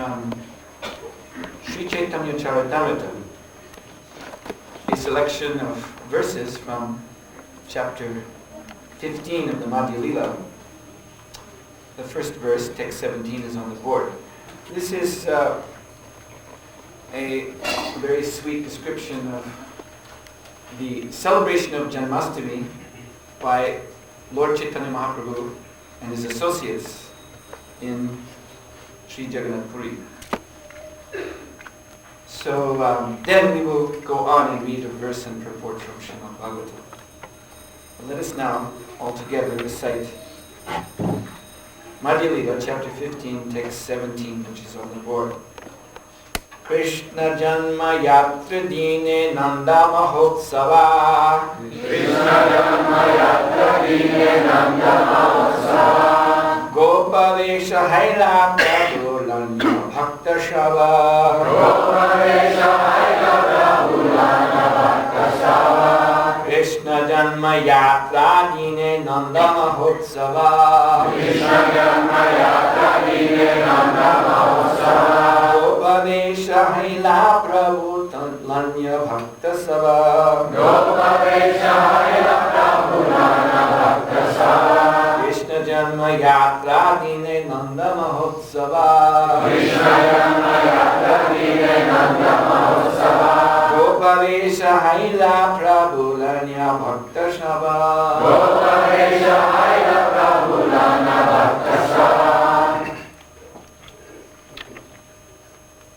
from Sri Chaitanya Charitamrita, a selection of verses from chapter 15 of the Madhya Lila. The first verse, text 17, is on the board. This is a very sweet description of the celebration of Janmastami by Lord Chaitanya Mahaprabhu and his associates in Sri Jagannath Puri. So then we will go on and read a verse and purport from Srimad Bhagavatam. Let us now all together recite Madhya Lila, chapter 15, text 17, which is on the board. Krsna Janmastami Nanda Mahotsava. Krsna Janmastami Nanda Mahotsava. Gopavesha Haila Prabhulanya Bhakta Shava. Gopavesha Haila Prabhulanya Bhakta Shava. Krsna Janmastami Nanda Mahotsava. Krsna Janmastami Nanda Mahotsava. Gopavesha Haila Prabhulanya Bhakta Shava. Gopavesha Haila Prabhulanya Bhakta Shava. Krsna Janmastami Nanda Mahotsava. Krsna Janmastami Nanda Mahotsava. Gopavesha Haila Prabhulanya Bhakta Shava. Gopavesha Haila Prabhulanya Bhakta Shava.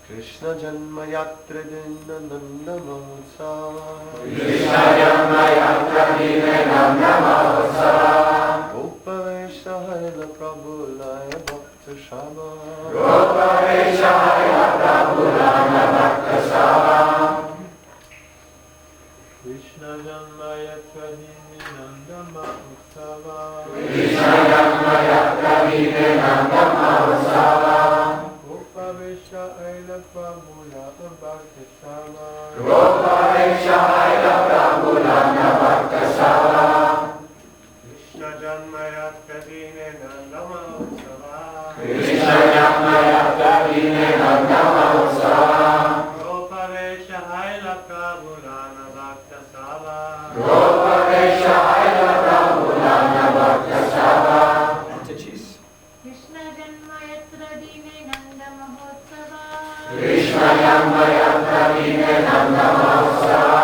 Krsna Janmastami Nanda Mahotsava. Krsna Janmastami Nanda Mahotsava. Gopavesha Haila Prabhulanya Bhakta Shava. Gopavesha Haila Prabhulanya Bhakta Shava. Krsna Janmastami Nanda Mahotsava. Krsna Janmastami Nanda Mahotsava. Gopavesha Haila Prabhulanya Bhakta Shava. Gopavesha Haila Prabhulanya Bhakta Shava. Krsna Janmastami Nanda Mahotsava. Krsna Janmastami Nanda Mahotsava. Gopavesha Haila Prabhulanya Bhakta Shava. Gopavesha Haila Prabhulanya Bhakta Shava. Antaches. Krsna Janmastami Nanda Mahotsava. Krsna Janmastami Nanda Mahotsava.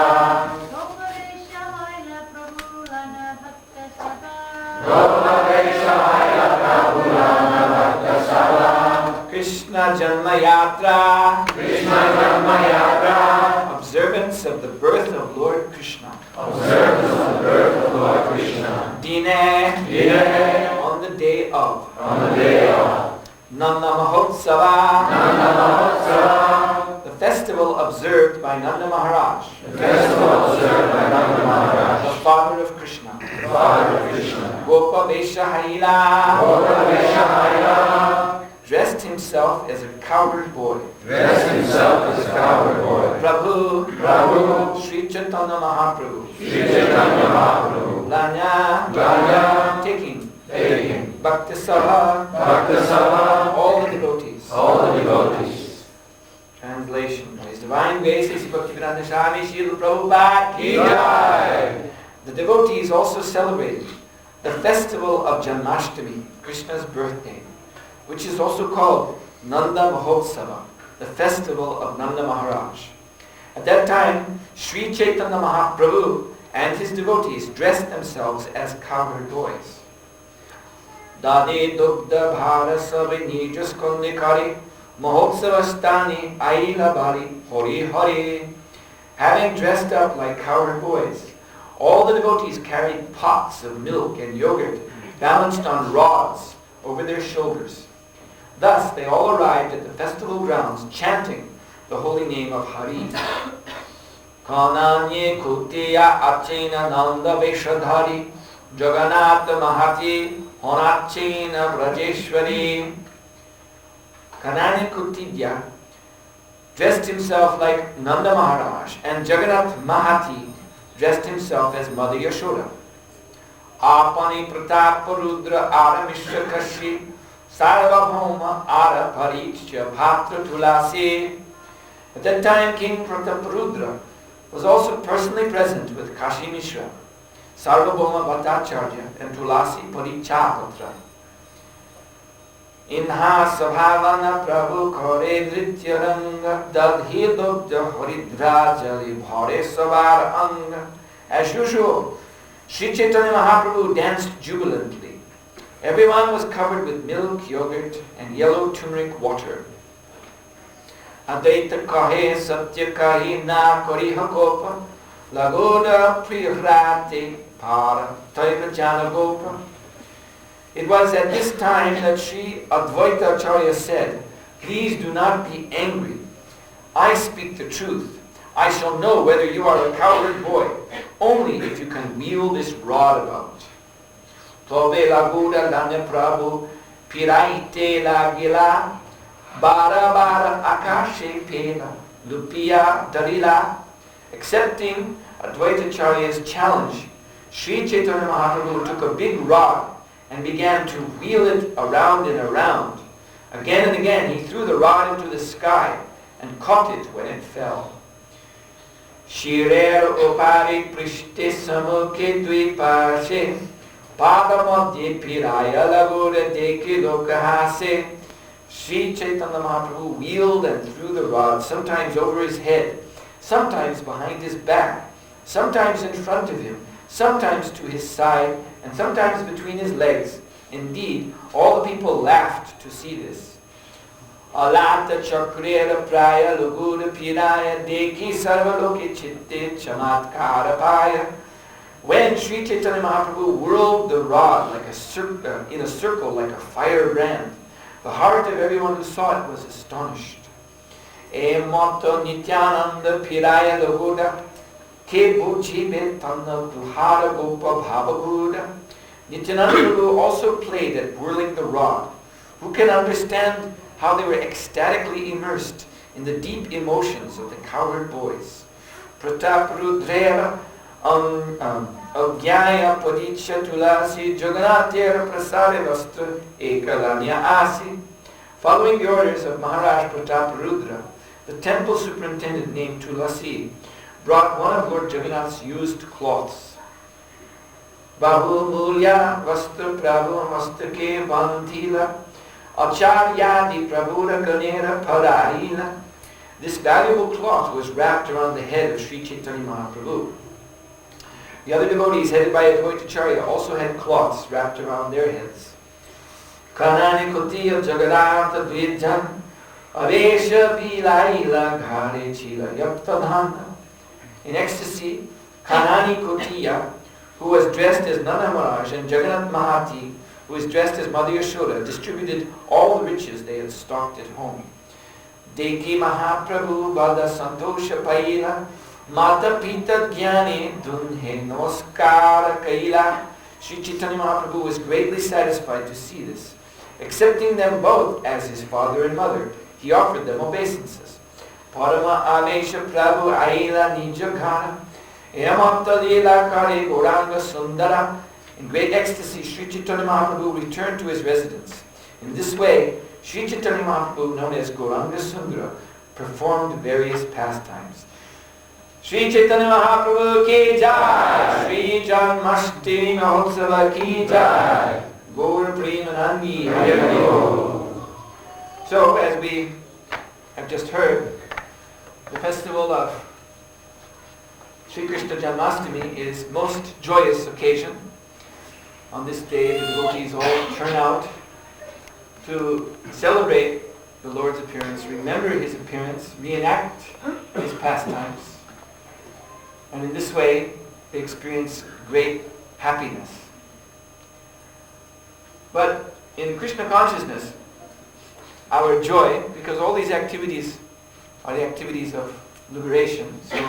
Gopavesha Haila Prabhulanya Bhakta Shava. Gopavesha Haila Prabhulanya Bhakta Shava. Krishna Janma Yatra. Krishna Janma Yatra. Observance of the birth of Lord Krishna. Observance of the birth of Lord Krishna. Dine. Dine. On the day of. On the day of. Nanda Mahotsava. Nanda Mahotsava. The festival observed by Nanda Maharaj. The festival observed by Nanda Maharaj. The father of Krishna. The father of Krishna. Gopavesha Haila. Gopavesha Haila. Dressed himself as a cowherd boy. Dressed himself as a cowherd boy. Prabhu. Prabhu. Sri Chaitanya Mahaprabhu. Sri Chaitanya Mahaprabhu. Lanya. Lanya. Taking. Taking. Bhakta Sabha. Bhakta Sabha. All the devotees. All the devotees. Translation. By His divine grace, His Bhaktivedanta Swami Srila Prabhupada ki jai. The devotees also celebrated the festival of Janmashtami, Krishna's birthday, which is also called Nanda Mahotsava, the festival of Nanda Maharaj. At that time, Sri Chaitanya Mahaprabhu and his devotees dressed themselves as cowherd boys. Dade Dugdha Bharasava Nijas Kondikari Mahotsavastani Aila Bari Hori Hori. Having dressed up like cowherd boys, all the devotees carried pots of milk and yogurt balanced on rods over their shoulders. Thus they all arrived at the festival grounds chanting the holy name of Hari. Kananye Kutiya Achena Nanda Veshadhari Jagannath Mahati Honachena Brajeshwari. Kananye Kutiya dressed himself like Nanda Maharaj, and Jagannath Mahati dressed himself as Mother Yashoda. Apani Pratapa Rudra Aramishra Kashi Sarvabhauma Ara Pariksha Bhatra Tulasi. At that time, King Prataparudra was also personally present with Kashi Mishra, Sarvabhauma Bhattacharya, and Tulasi Parichapatra. Inha Sabhavana Prabhu Kore Nrityaranga Dadhi Dubja Haridrajali Bhare Savar Anga. As usual, Sri Chaitanya Mahaprabhu danced jubilantly. Everyone was covered with milk, yogurt, and yellow turmeric water. Adaita kahe satya kahi na kari hakopa lagoda priyahrati para taiva janagopa. It was at this time that Sri Advaita Acharya said, "Please do not be angry. I speak the truth. I shall know whether you are a cowherd boy only if you can wheel this rod about." Tobe laguda lane prabhu piraite lagila bara bara akashe pela lupiya darila. Accepting Advaita Acharya's challenge, Sri Chaitanya Mahaprabhu took a big rod and began to wheel it around and around. Again and again he threw the rod into the sky and caught it when it fell. Shirer opari prishte samukhe dvipashe Padamadye piraya lagura deki lokahase. Sri Chaitanya Mahaprabhu wheeled and threw the rod, sometimes over his head, sometimes behind his back, sometimes in front of him, sometimes to his side, and sometimes between his legs. Indeed, all the people laughed to see this. Alata chakrera praya lagura piraya deki sarvaloke chitte chamatkara paya. When Sri Chaitanya Mahaprabhu whirled the rod like in a circle like a firebrand, the heart of everyone who saw it was astonished. Emoto nityananda piraya laguda ke buchi betanna tuhara gopa bhavaguda. Nityananda Prabhu also played at whirling the rod. Who can understand how they were ecstatically immersed in the deep emotions of the cowherd boys? Prataparudreva Agyaya Padicha Tulasi Jagannatera Prasare Vastra Ekalanya Asi. Following the orders of Maharaj Prataparudra, the temple superintendent named Tulasi brought one of Lord Jagannath's used cloths. Bahu Mulya Vastra Prabhu Mastake Bandhila Acharyadi Prabhura Ganera Parahila. This valuable cloth was wrapped around the head of Sri Chaitanya Mahaprabhu. The other devotees, headed by Advaita Acharya, also had cloths wrapped around their heads. Kanani Kotiya Jagarata Dvidjan Avesha Pilaila Ghare Chila Yaptadhana. In ecstasy, Kanani Kotiya, who was dressed as Nanda Maharaj, and Jagannath Mahati, who was dressed as Mother Yashoda, distributed all the riches they had stocked at home. Deki Mahaprabhu Bada Santosha Paila Mata Pita Jnani Dunhe Namaskara Kaila. Sri Chaitanya Mahaprabhu was greatly satisfied to see this. Accepting them both as his father and mother, he offered them obeisances. Parama Avesha Prabhu Aila Nijagana Yamata Lila Kare Goranga Sundara. In great ecstasy, Sri Chaitanya Mahaprabhu returned to his residence. In this way, Sri Chaitanya Mahaprabhu, known as Goranga Sundara, performed various pastimes. Sri Chaitanya Mahaprabhu ki jai, Sri Janmastami Mahotsava ki jai, Gaur Premanandi Hari. So, as we have just heard, the festival of Sri Krsna Janmastami is most joyous occasion. On this day, the devotees all turn out to celebrate the Lord's appearance, remember his appearance, reenact his pastimes. And in this way, they experience great happiness. But in Krishna consciousness, our joy, because all these activities are the activities of liberation, so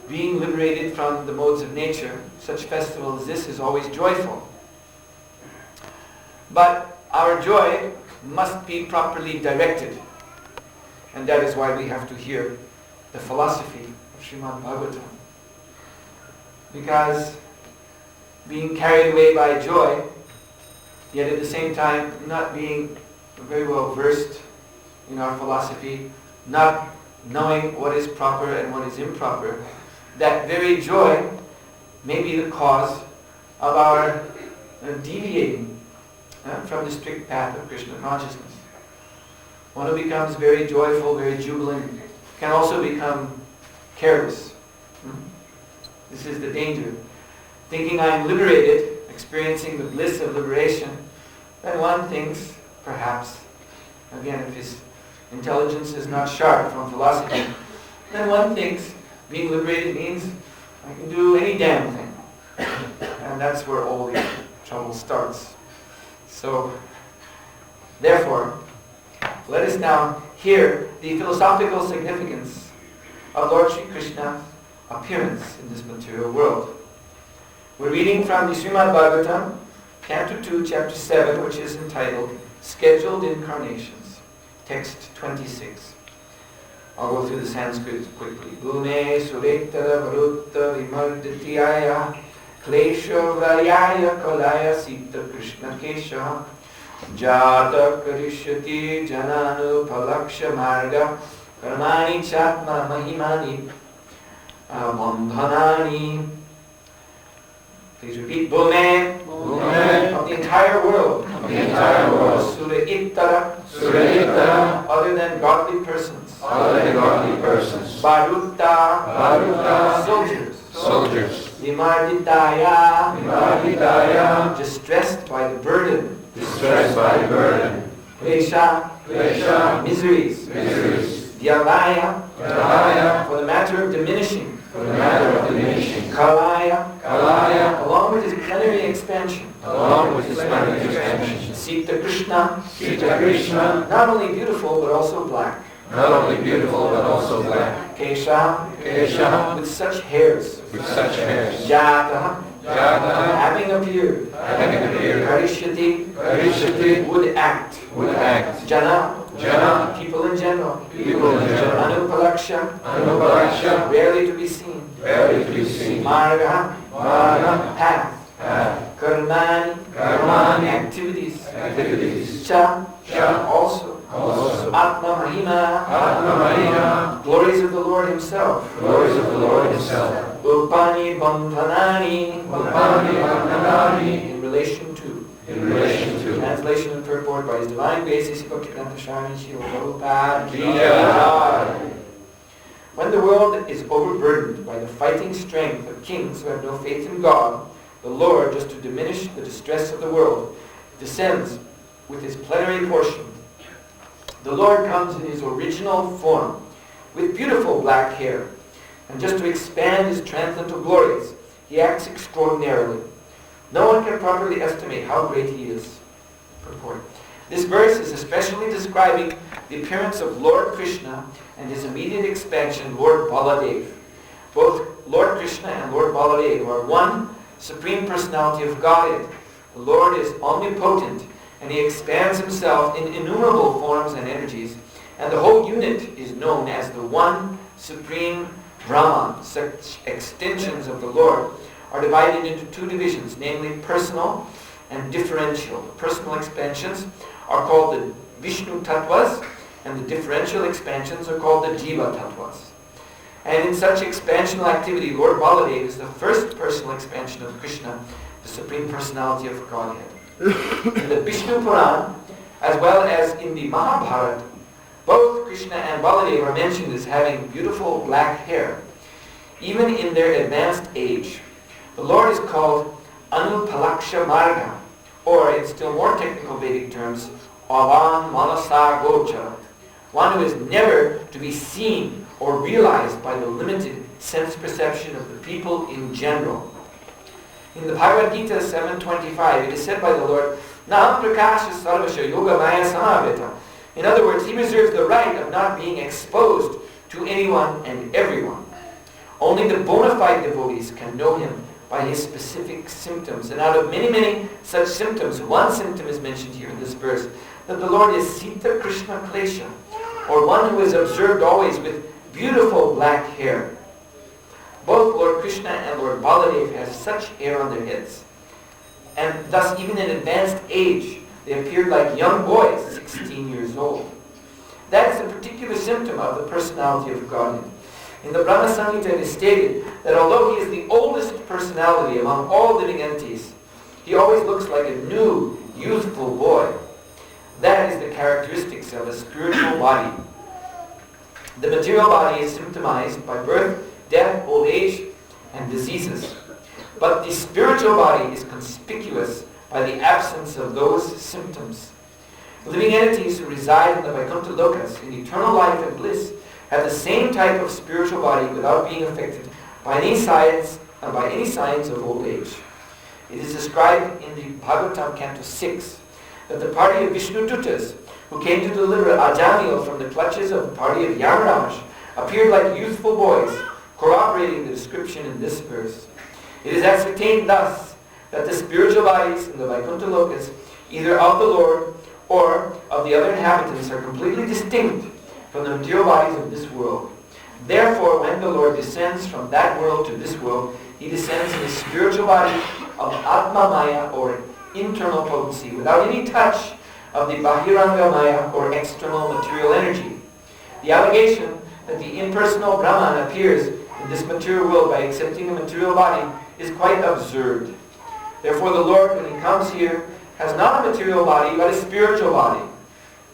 being liberated from the modes of nature, such festival as this is always joyful. But our joy must be properly directed. And that is why we have to hear the philosophy of Srimad Bhagavatam. Because being carried away by joy, yet at the same time not being very well versed in our philosophy, not knowing what is proper and what is improper, that very joy may be the cause of our deviating from the strict path of Krishna consciousness. One who becomes very joyful, very jubilant, can also become careless. This is the danger. Thinking I'm liberated, experiencing the bliss of liberation, then one thinks, perhaps, again, if his intelligence is not sharp from philosophy, then one thinks being liberated means I can do any damn thing. And that's where all the trouble starts. So, therefore, let us now hear the philosophical significance of Lord Sri Krishna's appearance in this material world. We're reading from the Srimad Bhagavatam, Canto 2, Chapter 7, which is entitled Scheduled Incarnations, text 26. I'll go through the Sanskrit quickly. Bhume suretara varutta vimarditiyaya klesha varyaya kalaya sita krishna kesha jata karishyati jananu palaksha marga karmani chatma mahimani bandhanani. Please repeat. Bhume, of the entire world. Sura Ittara, other than godly persons. Barutta, soldiers. Vimarditaya, distressed by the burden. Klesha, miseries. Vyavaya, for the matter of diminishing. Kalaya, along with his plenary expansion. Sita Krishna, not only beautiful but also black. Kesha, with such hairs. Jata, having appeared. Karishyati, would act. Jana, people in general. Anupalaksha, rarely to be seen. Marga, path. Karmani, activities. Cha, also. Atma Mahima, glories of the Lord Himself. Upani Bandhanani, in relation to. Translation and purport by His Divine Grace, His Bhaktivedanta Swami Srila Prabhupada. When the world is overburdened by the fighting strength of kings who have no faith in God, the Lord, just to diminish the distress of the world, descends with His plenary portion. The Lord comes in His original form, with beautiful black hair, and just to expand His transcendental glories, He acts extraordinarily. No one can properly estimate how great He is. Purport. This verse is especially describing the appearance of Lord Krishna and His immediate expansion, Lord Baladev. Both Lord Krishna and Lord Baladev are one Supreme Personality of Godhead. The Lord is omnipotent, and He expands Himself in innumerable forms and energies, and the whole unit is known as the one Supreme Brahman. Such extensions of the Lord are divided into two divisions, namely personal and differential. The personal expansions are called the Vishnu Tattvas, and the differential expansions are called the Jiva Tattvas. And in such expansional activity, Lord Baladev is the first personal expansion of Krishna, the Supreme Personality of Godhead. In the Vishnu Puran, as well as in the Mahabharata, both Krishna and Baladev are mentioned as having beautiful black hair, even in their advanced age. The Lord is called Anupalaksha Marga, or in still more technical Vedic terms, Avan Manasa Gochara, one who is never to be seen or realized by the limited sense perception of the people in general. In the Bhagavad Gita 7.25, it is said by the Lord, Nam Prakasha Sarvasya Yoga Maya Samaveta. In other words, He reserves the right of not being exposed to anyone and everyone. Only the bona fide devotees can know Him by His specific symptoms. And out of many, many such symptoms, one symptom is mentioned here in this verse, that the Lord is Sita Krishna Klesha, or one who is observed always with beautiful black hair. Both Lord Krishna and Lord Baladev have such hair on their heads. and thus even in advanced age, they appeared like young boys, 16 years old. That is a particular symptom of the personality of Godhead. In the Brahma Samhita it is stated that although he is the oldest personality among all living entities, he always looks like a new, youthful boy. That is the characteristics of a spiritual body. The material body is symptomized by birth, death, old age, and diseases. But the spiritual body is conspicuous by the absence of those symptoms. Living entities who reside in the Vaikuntha Lokas, in eternal life and bliss, have the same type of spiritual body without being affected by any signs of old age. It is described in the Bhagavatam Canto 6 that the party of Vishnu Dutas, who came to deliver Ajamil from the clutches of the party of Yamaraj, appeared like youthful boys, corroborating the description in this verse. It is ascertained thus that the spiritual bodies in the Vaikuntha Lokas, either of the Lord or of the other inhabitants, are completely distinct from the material bodies of this world. Therefore, when the Lord descends from that world to this world, he descends in the spiritual body of Atma Maya, or internal potency, without any touch of the Bahiranga Maya, or external material energy. The allegation that the impersonal Brahman appears in this material world by accepting a material body is quite absurd. Therefore the Lord, when he comes here, has not a material body, but a spiritual body.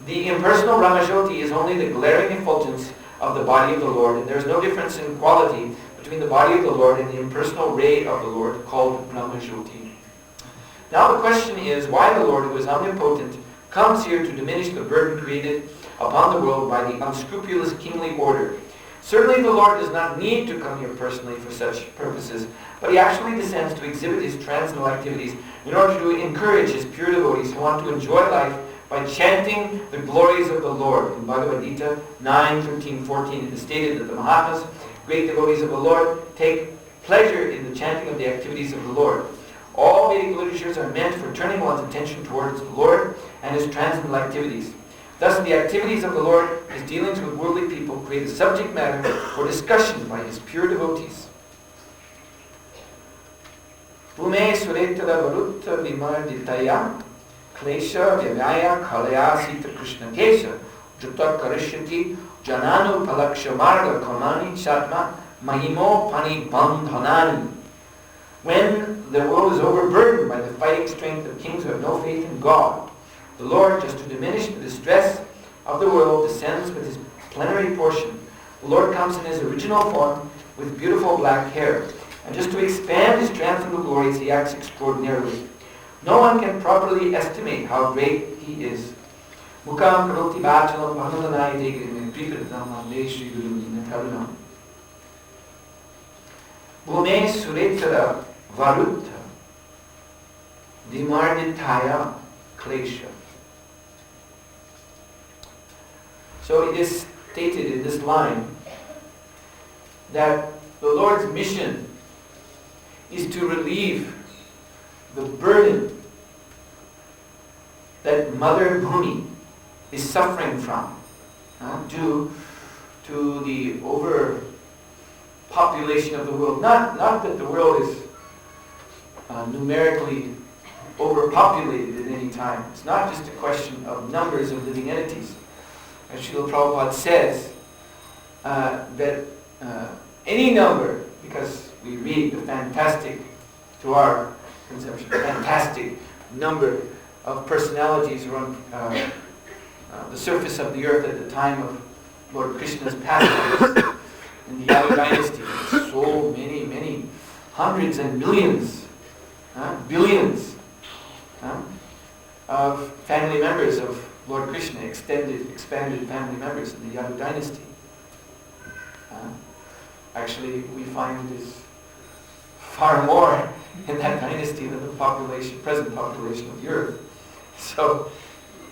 The impersonal Brahmajyoti is only the glaring effulgence of the body of the Lord, and there is no difference in quality between the body of the Lord and the impersonal ray of the Lord, called Brahmajyoti. Now the question is why the Lord, who is omnipotent, comes here to diminish the burden created upon the world by the unscrupulous kingly order. Certainly the Lord does not need to come here personally for such purposes, but he actually descends to exhibit his transcendental activities in order to encourage his pure devotees who want to enjoy life by chanting the glories of the Lord. In Bhagavad Gita 9, 13, 14, it is stated that the Mahatmas, great devotees of the Lord, take pleasure in the chanting of the activities of the Lord. All Vedic literatures are meant for turning one's attention towards the Lord and his transcendental activities. Thus, the activities of the Lord, his dealings with worldly people, create a subject matter for discussion by his pure devotees. Bhume suretara varutta vimarditaya klesha vyavaya kalaya sita krishna kesha jutta karishyati jananu palaksha marga kamani chatma mahimo pani bandhanani. When the world is overburdened by the fighting strength of kings who have no faith in God, the Lord, just to diminish the distress of the world, descends with his plenary portion. The Lord comes in his original form with beautiful black hair. And just to expand his transcendental glories, he acts extraordinarily. No one can properly estimate how great he is. Mukam karoti vachalam bhanulanai degrim prikritam andeshri gurumina karunam. Bhume suretara varutta dimarditaya klesha. So it is stated in this line that the Lord's mission is to relieve the burden that Mother Bhumi is suffering from due to the overpopulation of the world. Not that the world is numerically overpopulated at any time. It's not just a question of numbers of living entities. As Srila Prabhupada says, that any number, because we read the fantastic, to our conception, fantastic number of personalities who were on the surface of the earth at the time of Lord Krishna's passage in the Yadu dynasty. So many, hundreds and millions, billions of family members of Lord Krishna, expanded family members in the Yadu dynasty. Actually, we find there's far more in that dynasty than the present population of the earth. So,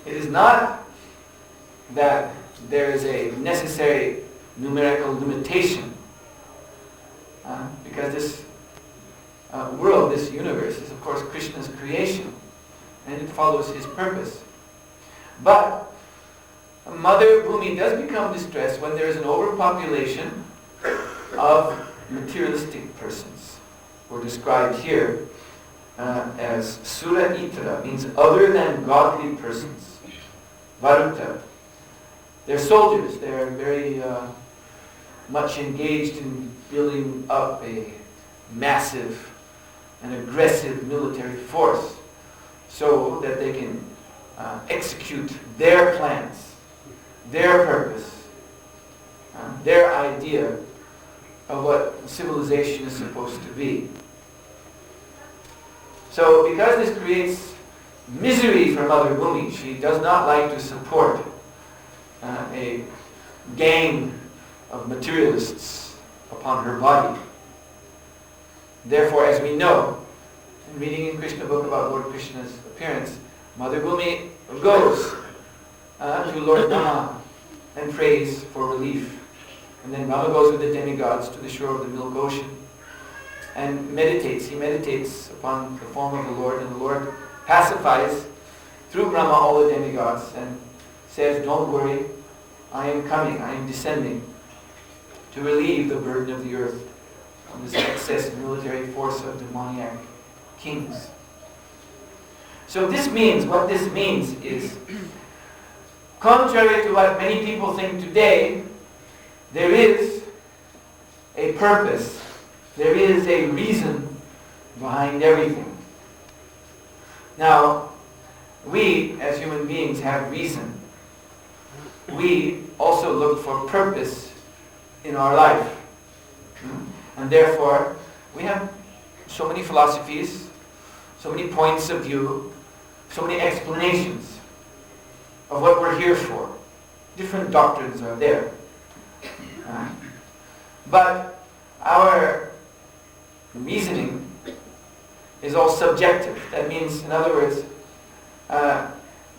it is not that there is a necessary numerical limitation, because this world, this universe, is of course Krishna's creation, and it follows his purpose. But Mother Bhumi does become distressed when there is an overpopulation of materialistic persons, who are described here as Sura Itra, means other than godly persons. Varuta. They're soldiers. They're very much engaged in building up a massive and aggressive military force so that they can execute their plans, their purpose, their idea of what civilization is supposed to be. So because this creates misery for Mother Bhumi, she does not like to support a gang of materialists upon her body. Therefore, as we know, in reading in Krishna book about Lord Krishna's appearance, Mother Bhumi goes to Lord Brahma and prays for relief. And then Brahma goes with the demigods to the shore of the Milk Ocean and meditates. He meditates upon the form of the Lord, and the Lord pacifies through Brahma all the demigods and says, "Don't worry, I am coming, I am descending to relieve the burden of the earth from this excess military force of demoniac kings." So what this means is, contrary to what many people think today, there is a purpose, there is a reason behind everything. Now, we as human beings have reason. We also look for purpose in our life. And therefore, we have so many philosophies, so many points of view, so many explanations of what we're here for. Different doctrines are there. But our reasoning is all subjective. That means, in other words,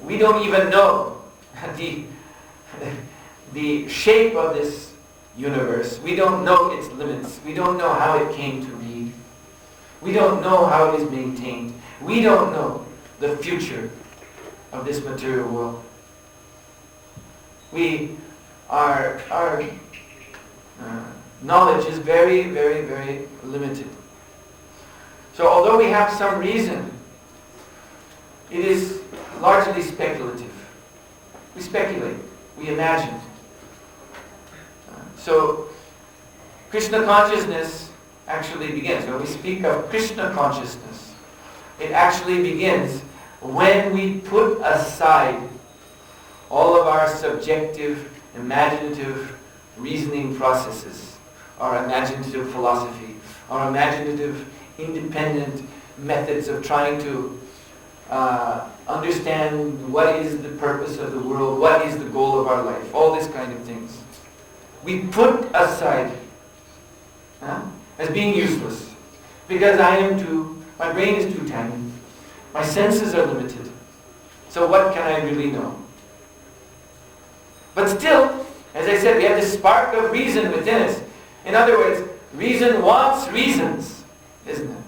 we don't even know the shape of this universe. We don't know its limits. We don't know how it came to be. We don't know how it is maintained. We don't know the future of this material world. Our knowledge is very, very, very limited. So although we have some reason, it is largely speculative. We speculate, we imagine. So Krishna consciousness actually begins. When we speak of Krishna consciousness, it actually begins when we put aside all of our subjective, imaginative reasoning processes, our imaginative philosophy, our imaginative independent methods of trying to understand what is the purpose of the world, what is the goal of our life, all these kind of things. We put aside as being useless because my brain is too tiny, my senses are limited, so what can I really know? But still, as I said, we have this spark of reason within us. In other words, reason wants reasons, isn't it?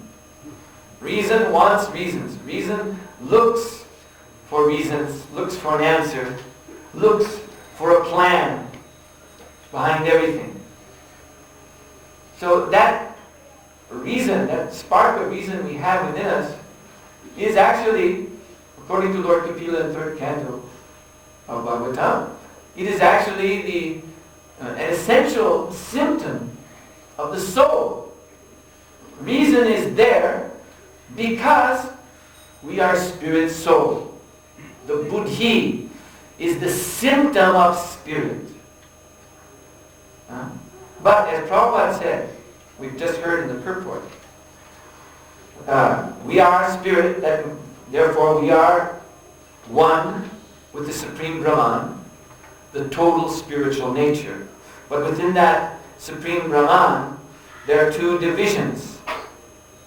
Reason wants reasons. Reason looks for reasons, looks for an answer, looks for a plan behind everything. So that reason, that spark of reason we have within us is actually, according to Lord Kapila in 3rd canto of Bhagavatam, it is actually an essential symptom of the soul. Reason is there because we are spirit soul. The buddhi is the symptom of spirit. But as Prabhupada said, we've just heard in the purport, we are spirit, therefore we are one with the Supreme Brahman, the total spiritual nature. But within that Supreme Brahman, there are two divisions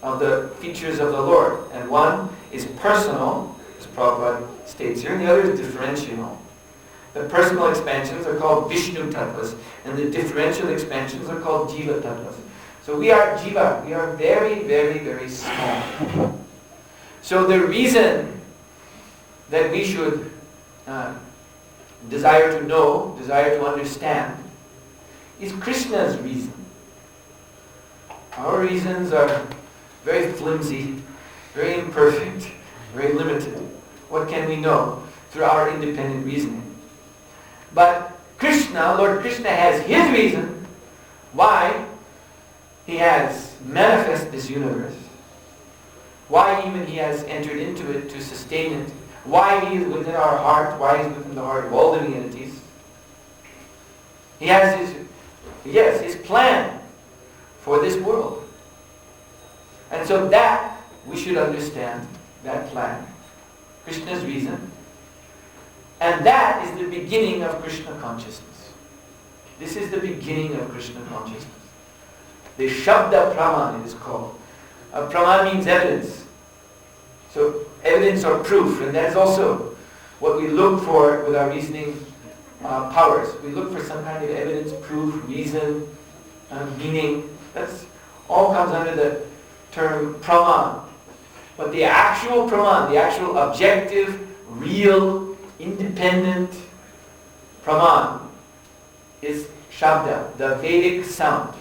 of the features of the Lord. And one is personal, as Prabhupada states here, and the other is differential. The personal expansions are called Vishnu Tattvas, and the differential expansions are called Jiva Tattvas. So we are Jiva, we are very, very, very small. So the reason that we should desire to know, desire to understand, is Krishna's reason. Our reasons are very flimsy, very imperfect, very limited. What can we know through our independent reasoning? But Krishna, Lord Krishna, has his reason why he has manifested this universe, why even he has entered into it to sustain it, why he is within our heart, why he is within the heart of all living entities. He has his plan for this world. And so that we should understand, that plan, Krishna's reason. And that is the beginning of Krishna consciousness. This is the beginning of Krishna consciousness. The Shabda Praman it is called. Praman means evidence. So evidence or proof, and that's also what we look for with our reasoning powers. We look for some kind of evidence, proof, reason, meaning. That's all comes under the term Praman. But the actual Praman, the actual objective, real, independent Praman is Shabda, the Vedic sound.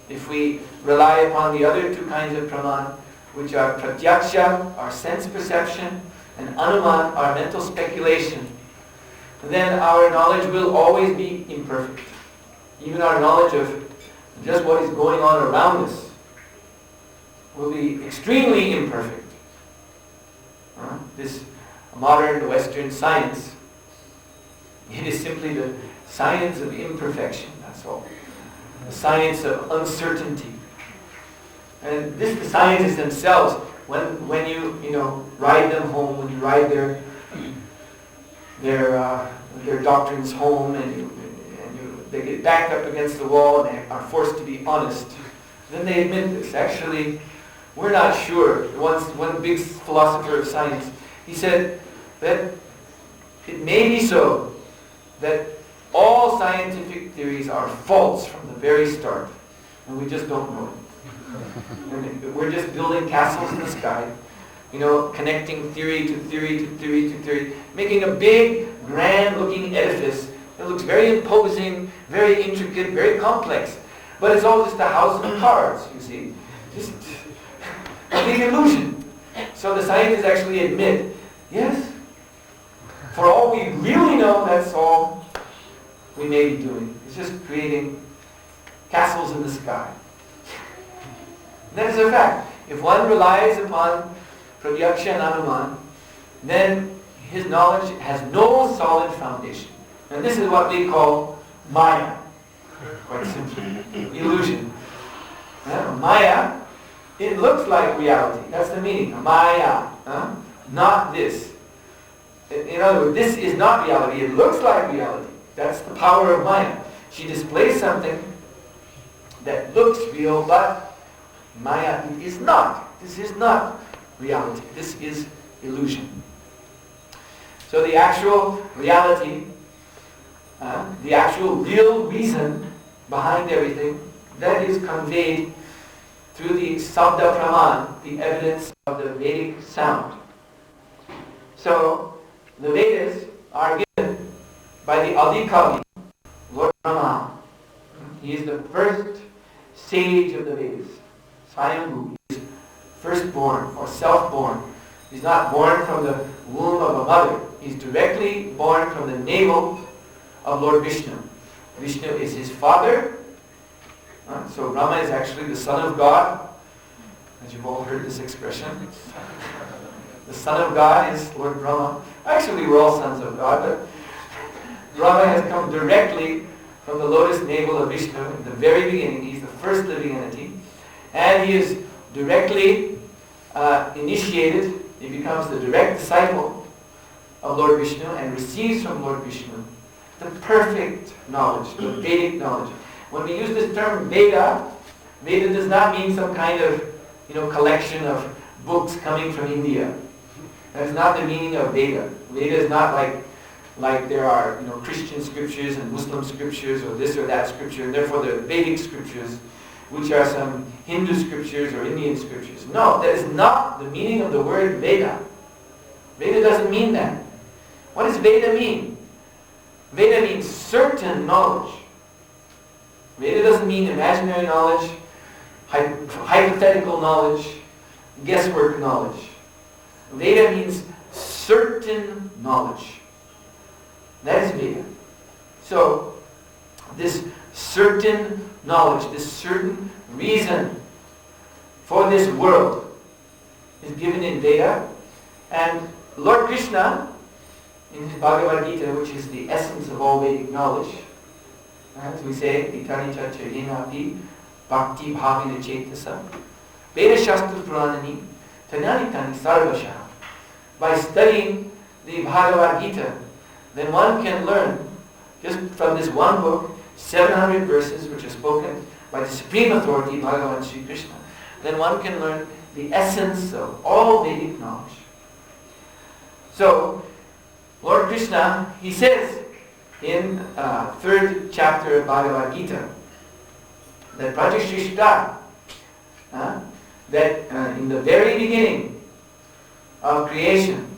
If we rely upon the other two kinds of Praman, which are Pratyaksha, our sense perception, and Anuman, our mental speculation, then our knowledge will always be imperfect. Even our knowledge of just what is going on around us will be extremely imperfect. This modern Western science, it is simply the science of imperfection, that's all. The science of uncertainty. And this, the scientists themselves, when you ride them home, when you ride their doctrines home, and they get backed up against the wall and they are forced to be honest, then they admit this. Actually, we're not sure. One big philosopher of science, he said that it may be so that all scientific theories are false from the very start, and we just don't know it. And we're just building castles in the sky, connecting theory to theory to theory to theory, making a big, grand-looking edifice that looks very imposing, very intricate, very complex. But it's all just a house of cards, you see. Just a big illusion. So the scientists actually admit, yes, for all we really know, that's all we may be doing. It's just creating castles in the sky. And that is a fact. If one relies upon Pratyaksha and Anuman, then his knowledge has no solid foundation. And this is what we call Maya. Quite simply. Illusion. Maya, it looks like reality. That's the meaning. Maya. Not this. In other words, this is not reality. It looks like reality. That's the power of Maya. She displays something that looks real, but Maya is not. This is not reality. This is illusion. So the actual reality, the actual real reason behind everything, that is conveyed through the Sabda Praman, the evidence of the Vedic sound. So the Vedas are given by the Adikavi, Lord Brahma. He is the first sage of the Vedas. Swayambhu. He is firstborn or self-born. He's not born from the womb of a mother. He's directly born from the navel of Lord Vishnu. Vishnu is his father. So Brahma is actually the son of God. As you've all heard this expression. The son of God is Lord Brahma. Actually, we're all sons of God, but Brahma has come directly from the lotus navel of Vishnu in the very beginning. He's the first living entity. And he is directly initiated. He becomes the direct disciple of Lord Vishnu and receives from Lord Vishnu the perfect knowledge, the Vedic knowledge. When we use this term Veda, Veda does not mean some kind of collection of books coming from India. That's not the meaning of Veda. Veda is not like there are Christian scriptures and Muslim scriptures or this or that scripture, and therefore the Vedic scriptures, which are some Hindu scriptures or Indian scriptures. No, that is not the meaning of the word Veda. Veda doesn't mean that. What does Veda mean? Veda means certain knowledge. Veda doesn't mean imaginary knowledge, hypothetical knowledge, guesswork knowledge. Veda means certain knowledge. That is Veda. So, this certain knowledge, this certain reason for this world is given in Veda. And Lord Krishna, in his Bhagavad Gita, which is the essence of all Vedic knowledge, as we say, Vitani Chacha Yenapi Bhakti Bhavina Chetasa Veda Shastra Puranani Tanani Tani Sarvasha. By studying the Bhagavad Gita, then one can learn, just from this one book, 700 verses which are spoken by the supreme authority, Bhagavan Sri Krishna, then one can learn the essence of all Vedic knowledge. So, Lord Krishna, he says in 3rd chapter of Bhagavad Gita that Prajashrishta, that in the very beginning of creation,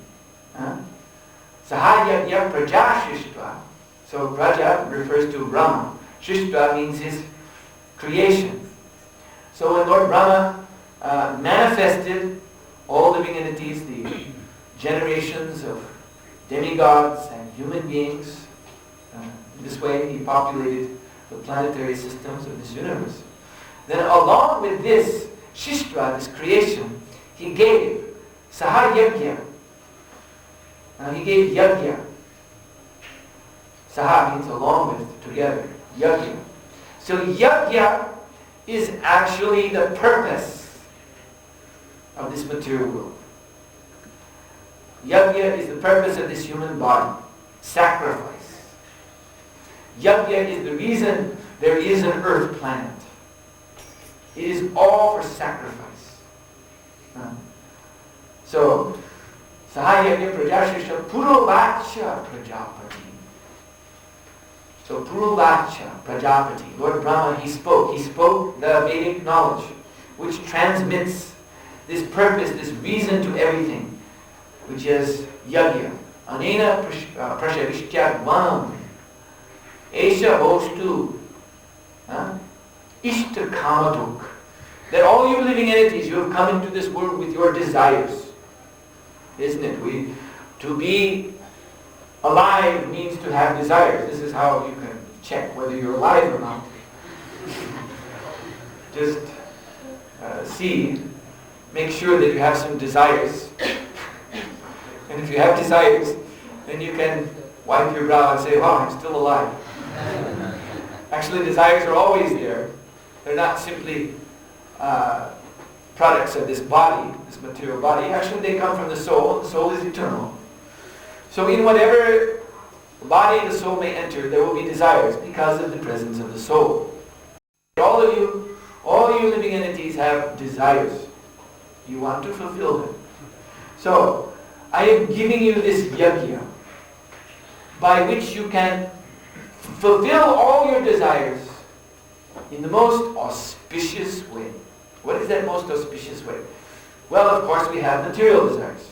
Sahayagya Praja Shrishta. So Praja refers to Brahma. Shrishta means his creation. So when Lord Brahma manifested all living entities, the generations of demigods and human beings, in this way he populated the planetary systems of this universe. Then along with this Shrishta, this creation, he gave Sahayagya. He gave Yagya. Saha means along with, together. Yagya. So Yagya is actually the purpose of this material world. Yagya is the purpose of this human body. Sacrifice. Yagya is the reason there is an earth planet. It is all for sacrifice. So, Sahayagya Prajashishya Purovacha Prajapati. So Purovacha Prajapati, Lord Brahma, he spoke the Vedic knowledge, which transmits this purpose, this reason to everything, which is Yagya. Anena Prashavishtya Dvam Esha Vostu Ishta Kamaduk. That all you living entities, you have come into this world with your desires. Isn't it? To be alive means to have desires. This is how you can check whether you're alive or not. Just make sure that you have some desires. And if you have desires, then you can wipe your brow and say, wow, I'm still alive. Actually, desires are always there. They're not simply products of this body, this material body. Actually, they come from the soul. The soul is eternal. So in whatever body the soul may enter, there will be desires because of the presence of the soul. All you living entities have desires. You want to fulfill them. So, I am giving you this yajna by which you can fulfill all your desires in the most auspicious way. What is that most auspicious way? Well, of course, we have material desires.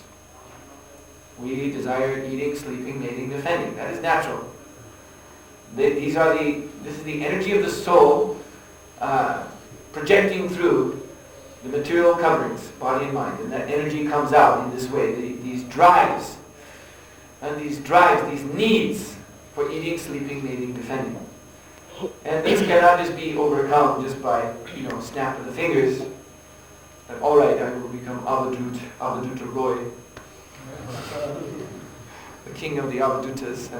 We desire eating, sleeping, mating, defending. That is natural. This is the energy of the soul projecting through the material coverings, body and mind. And that energy comes out in this way. These drives, these needs for eating, sleeping, mating, defending. And these cannot just be overcome just by, snap of the fingers. Like, all right, I will become Avaduta Roy, the king of the Avadutas,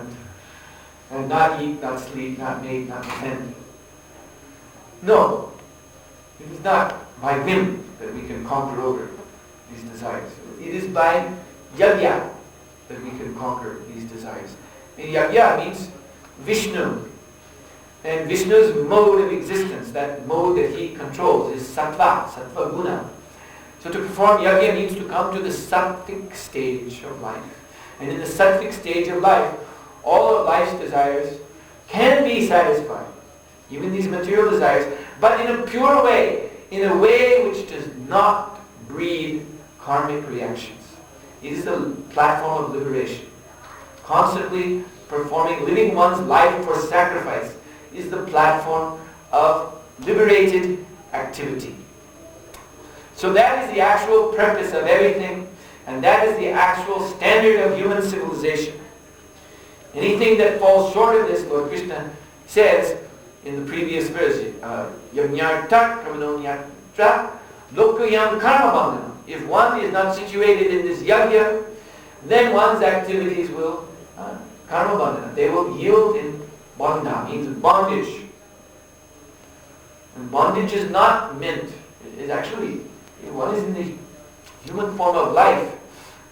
and not eat, not sleep, not mate, not defend. No, it is not by whim that we can conquer over these desires. It is by yajna that we can conquer these desires. And yajna means Vishnu. And Vishnu's mode of existence, that mode that he controls, is sattva guna. So to perform yajna means to come to the sattvic stage of life. And in the sattvic stage of life, all of life's desires can be satisfied. Even these material desires, but in a pure way, in a way which does not breed karmic reactions. It is the platform of liberation. Constantly performing, living one's life for sacrifice is the platform of liberated activity. So that is the actual purpose of everything, and that is the actual standard of human civilization. Anything that falls short of this, Lord Krishna says in the previous verse, Yajñarta Kramanonyatra Lokayam Karmabandhanam. If one is not situated in this yajna, then one's activities will karmabandhana. They will yield in bandha, means bondage. And bondage is not meant. It is actually, one is in the human form of life.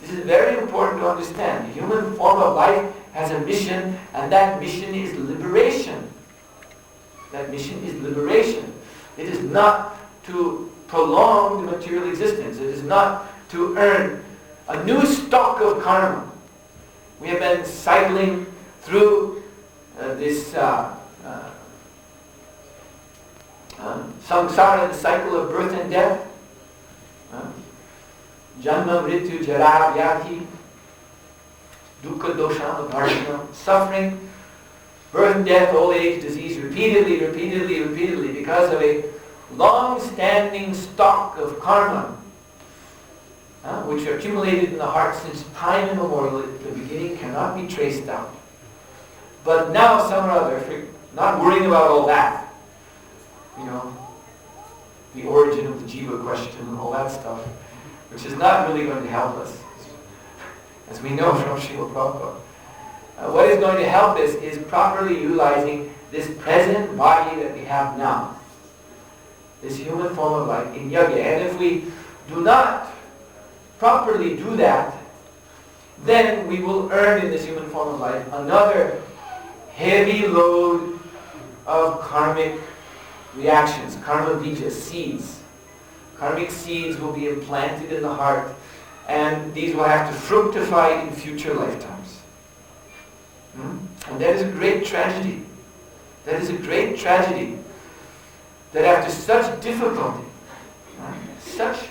This is very important to understand. The human form of life has a mission, and that mission is liberation. That mission is liberation. It is not to prolong the material existence. It is not to earn a new stock of karma. We have been cycling through this samsara, the cycle of birth and death. Janma, mrityu, jara, vyadhi, dukkha, dosham, dharma, suffering, birth and death, old age, disease, repeatedly, because of a long-standing stock of karma, which are accumulated in the heart since time immemorial. The beginning cannot be traced out. But now, some or other, not worrying about all that, the origin of the jiva question and all that stuff, which is not really going to help us, as we know from Srila Prabhupada. What is going to help us is properly utilizing this present body that we have now, this human form of life in yajna. And if we do not properly do that, then we will earn in this human form of life another heavy load of karmic reactions, karma bija, seeds. Karmic seeds will be implanted in the heart, and these will have to fructify in future lifetimes. And that is a great tragedy. That is a great tragedy. That after such difficulty, such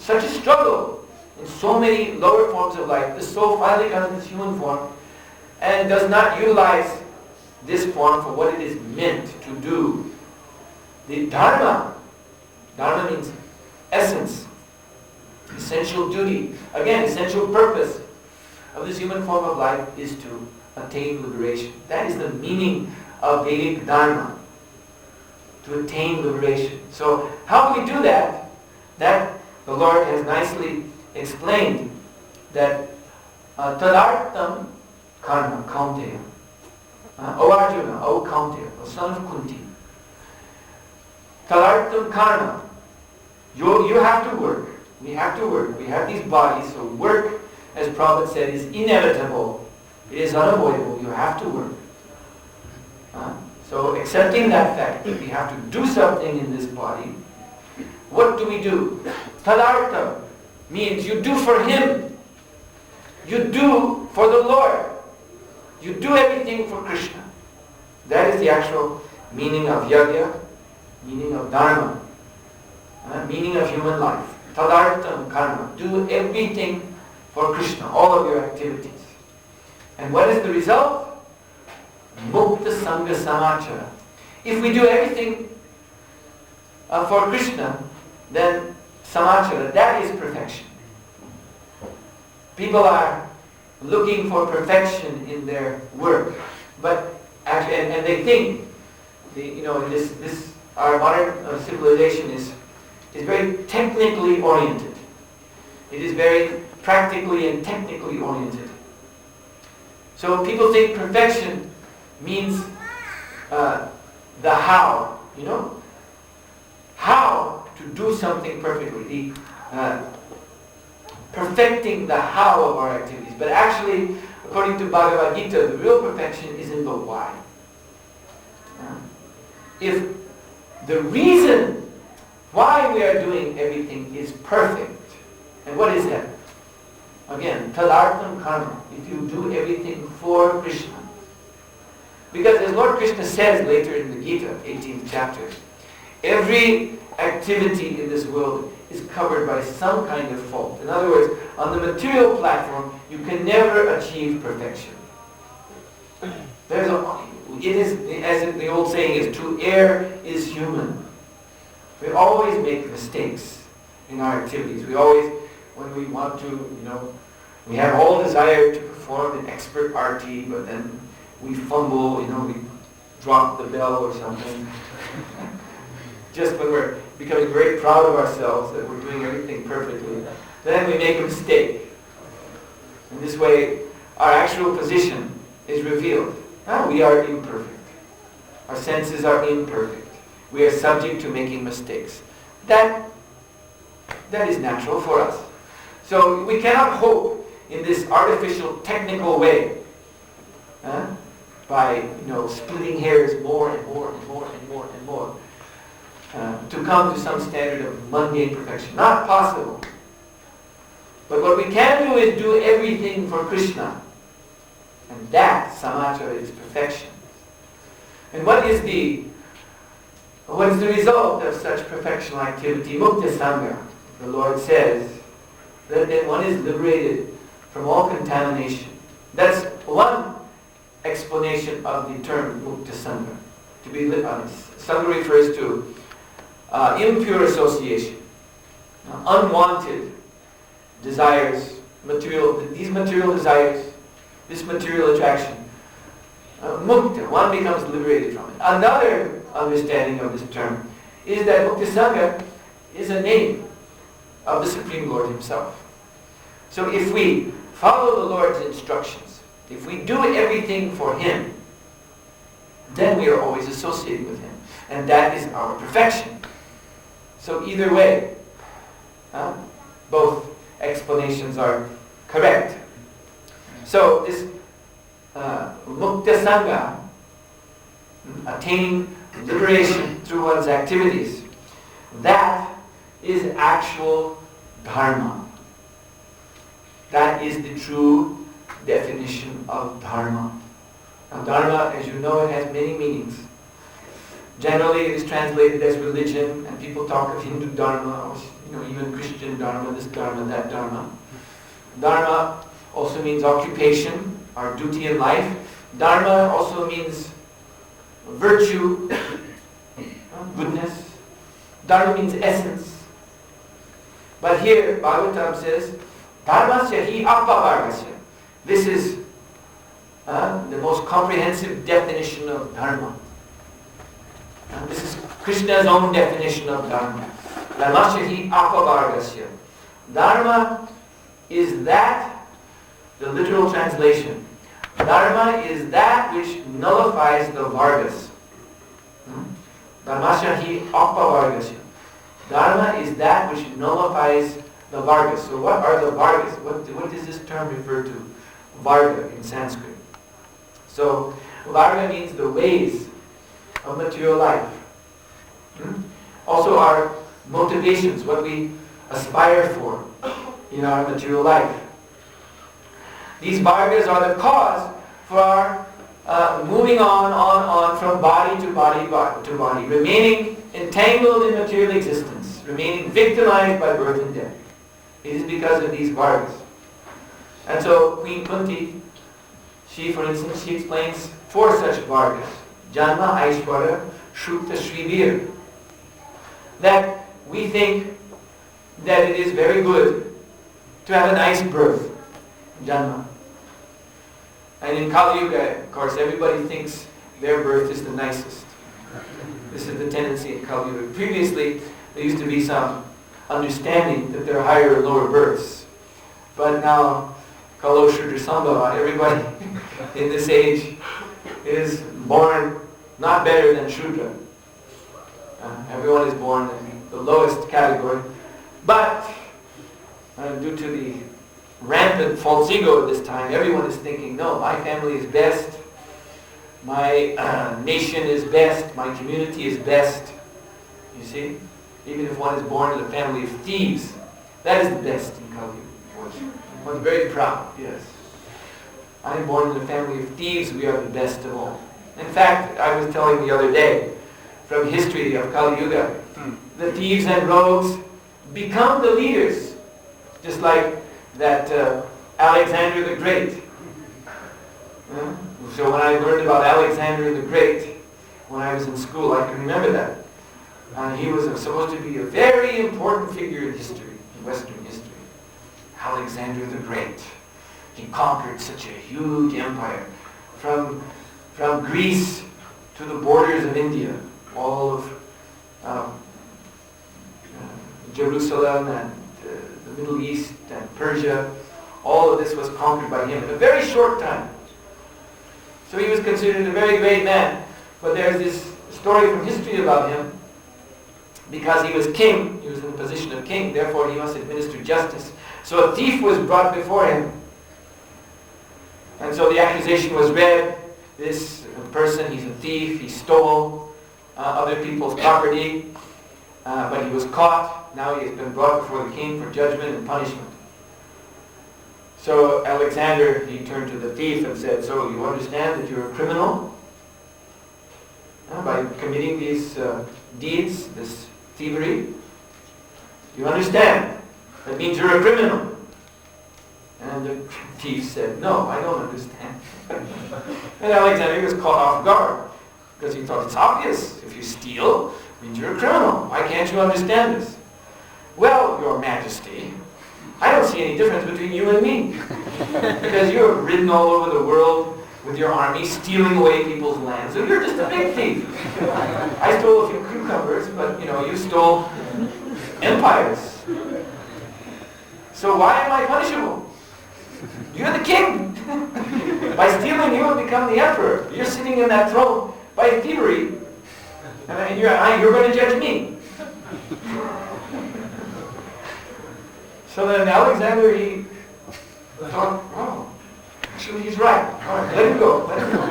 a struggle in so many lower forms of life, the soul finally comes in its human form and does not utilize this form for what it is meant to do. The dharma means essence, essential duty, again, essential purpose of this human form of life is to attain liberation. That is the meaning of Vedic dharma, to attain liberation. So how do we do that? That the Lord has nicely explained, that tadartam karma, Kaunteya. O Arjuna, O Kaunteya, O son of Kunti. Tadartam karma. You have to work. We have to work. We have these bodies, so work, as Prabhupada said, is inevitable. It is unavoidable. You have to work. So accepting that fact that we have to do something in this body, what do we do? Tadarta means you do for Him. You do for the Lord. You do everything for Krishna. That is the actual meaning of yajna, meaning of dharma, meaning of human life. Tadartam karma. Do everything for Krishna, all of your activities. And what is the result? Mukta Sangha Samachara. If we do everything for Krishna, then Samachara, that is perfection. People are looking for perfection in their work, but actually, and they think, this our modern civilization is very technically oriented. It is very practically and technically oriented. So people think perfection means the how, how to do something perfectly, perfecting the how of our activities. But actually, according to Bhagavad Gita, the real perfection is in the why. If the reason why we are doing everything is perfect, and what is that? Again, tadartam karma, if you do everything for Krishna. Because as Lord Krishna says later in the Gita, 18th chapter, every activity in this world is covered by some kind of fault. In other words, on the material platform, you can never achieve perfection. It is, as the old saying is, to err is human. We always make mistakes in our activities. We always, when we want to, we have all desire to perform an expert arti, but then we fumble, we drop the bell or something. Just when we're becoming very proud of ourselves that we're doing everything perfectly, then we make a mistake. In this way, our actual position is revealed. We are imperfect. Our senses are imperfect. We are subject to making mistakes. That is natural for us. So we cannot hope in this artificial, technical way, by splitting hairs more and more and more and more and more, to come to some standard of mundane perfection. Not possible. But what we can do is do everything for Krishna. And that, samachara, is perfection. And what is the result of such perfectional activity? Mukta Sangha. The Lord says that then one is liberated from all contamination. That's one explanation of the term Mukta Sangha. To be Sangha refers to impure association, unwanted desires, these material desires, this material attraction. Mukta, one becomes liberated from it. Another understanding of this term is that Mukta Sangha is a name of the Supreme Lord Himself. So if we follow the Lord's instructions, if we do everything for Him, then we are always associating with Him. And that is our perfection. So either way, both explanations are correct. So this Mukta Sangha, attaining liberation through one's activities, that is actual dharma. That is the true definition of dharma. Now dharma, as you know, it has many meanings. Generally it is translated as religion, and people talk of Hindu dharma, or even Christian dharma, this dharma, that dharma. Dharma also means occupation, our duty in life. Dharma also means virtue, goodness. Dharma means essence. But here, Bhagavatam says, Dharmasya hi appavargasya. This is the most comprehensive definition of dharma. And this is Krishna's own definition of dharma. Dharmasya hi appavargasya. Dharma is that, the literal translation. Dharma is that which nullifies the vargas. Dharmasya hi appavargasya. Dharma is that which nullifies the vargas. So what are the vargas? What does this term refer to? Varga in Sanskrit. So varga means the ways of material life. Also our motivations, what we aspire for in our material life. These vargas are the cause for our moving on from body to body to body, remaining entangled in material existence, remaining victimized by birth and death. It is because of these vargas. And so Queen Kunti, for instance, she explains 4 such vargas. Janma, Aishwarya, Shrupta, Shrivir. That we think that it is very good to have a nice birth, Janma. And in Kali Yuga, of course, everybody thinks their birth is the nicest. This is the tendency in Kali Yuga. Previously, there used to be some understanding that there are higher and lower births. But now, Kalo Shudra Sambhava, everybody in this age is born not better than Shudra. Everyone is born in the lowest category. But due to the rampant false ego at this time, everyone is thinking, no, my family is best, my nation is best, my community is best. You see? Even if one is born in a family of thieves, that is the best in Kali Yuga. One's very proud, yes. I am born in a family of thieves, we are the best of all. In fact, I was telling the other day, from history of Kali Yuga, the thieves and rogues become the leaders, just like that Alexander the Great. So when I learned about Alexander the Great, when I was in school, I can remember that. He was supposed to be a very important figure in history, in Western history. Alexander the Great. He conquered such a huge empire from Greece to the borders of India, all of Jerusalem and the Middle East and Persia. All of this was conquered by him in a very short time. So he was considered a very great man. But there's this story from history about him. Because he was king, he was in the position of king, therefore he must administer justice. So a thief was brought before him. And so the accusation was read. This person, he's a thief, he stole other people's property, but he was caught. Now he has been brought before the king for judgment and punishment. So Alexander, he turned to the thief and said, so you understand that you're a criminal? By committing these deeds, this thievery? You understand? That means you're a criminal. And the thief said, no, I don't understand. And Alexander was caught off guard because he thought, it's obvious. If you steal, it means you're a criminal. Why can't you understand this? Well, Your Majesty, I don't see any difference between you and me. Because you're ridden all over the world with your army, stealing away people's lands. So you're just a big thief. I stole a few cucumbers, but you stole empires. So why am I punishable? You're the king. By stealing, you have become the emperor. You're sitting in that throne by thievery, and you're going to judge me. So then Alexander, he thought, oh, actually he's right. All right, let him go. Let him go.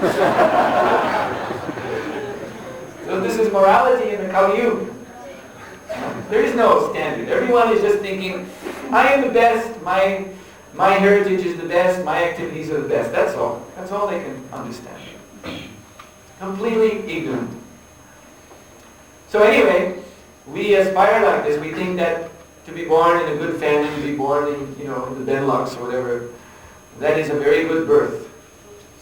So this is morality in the Kali Yuga. There is no standard. Everyone is just thinking, I am the best, my heritage is the best, my activities are the best. That's all. That's all they can understand. Completely ignorant. So anyway, we aspire like this. We think that to be born in a good family, to be born in the Benelux or whatever, that is a very good birth.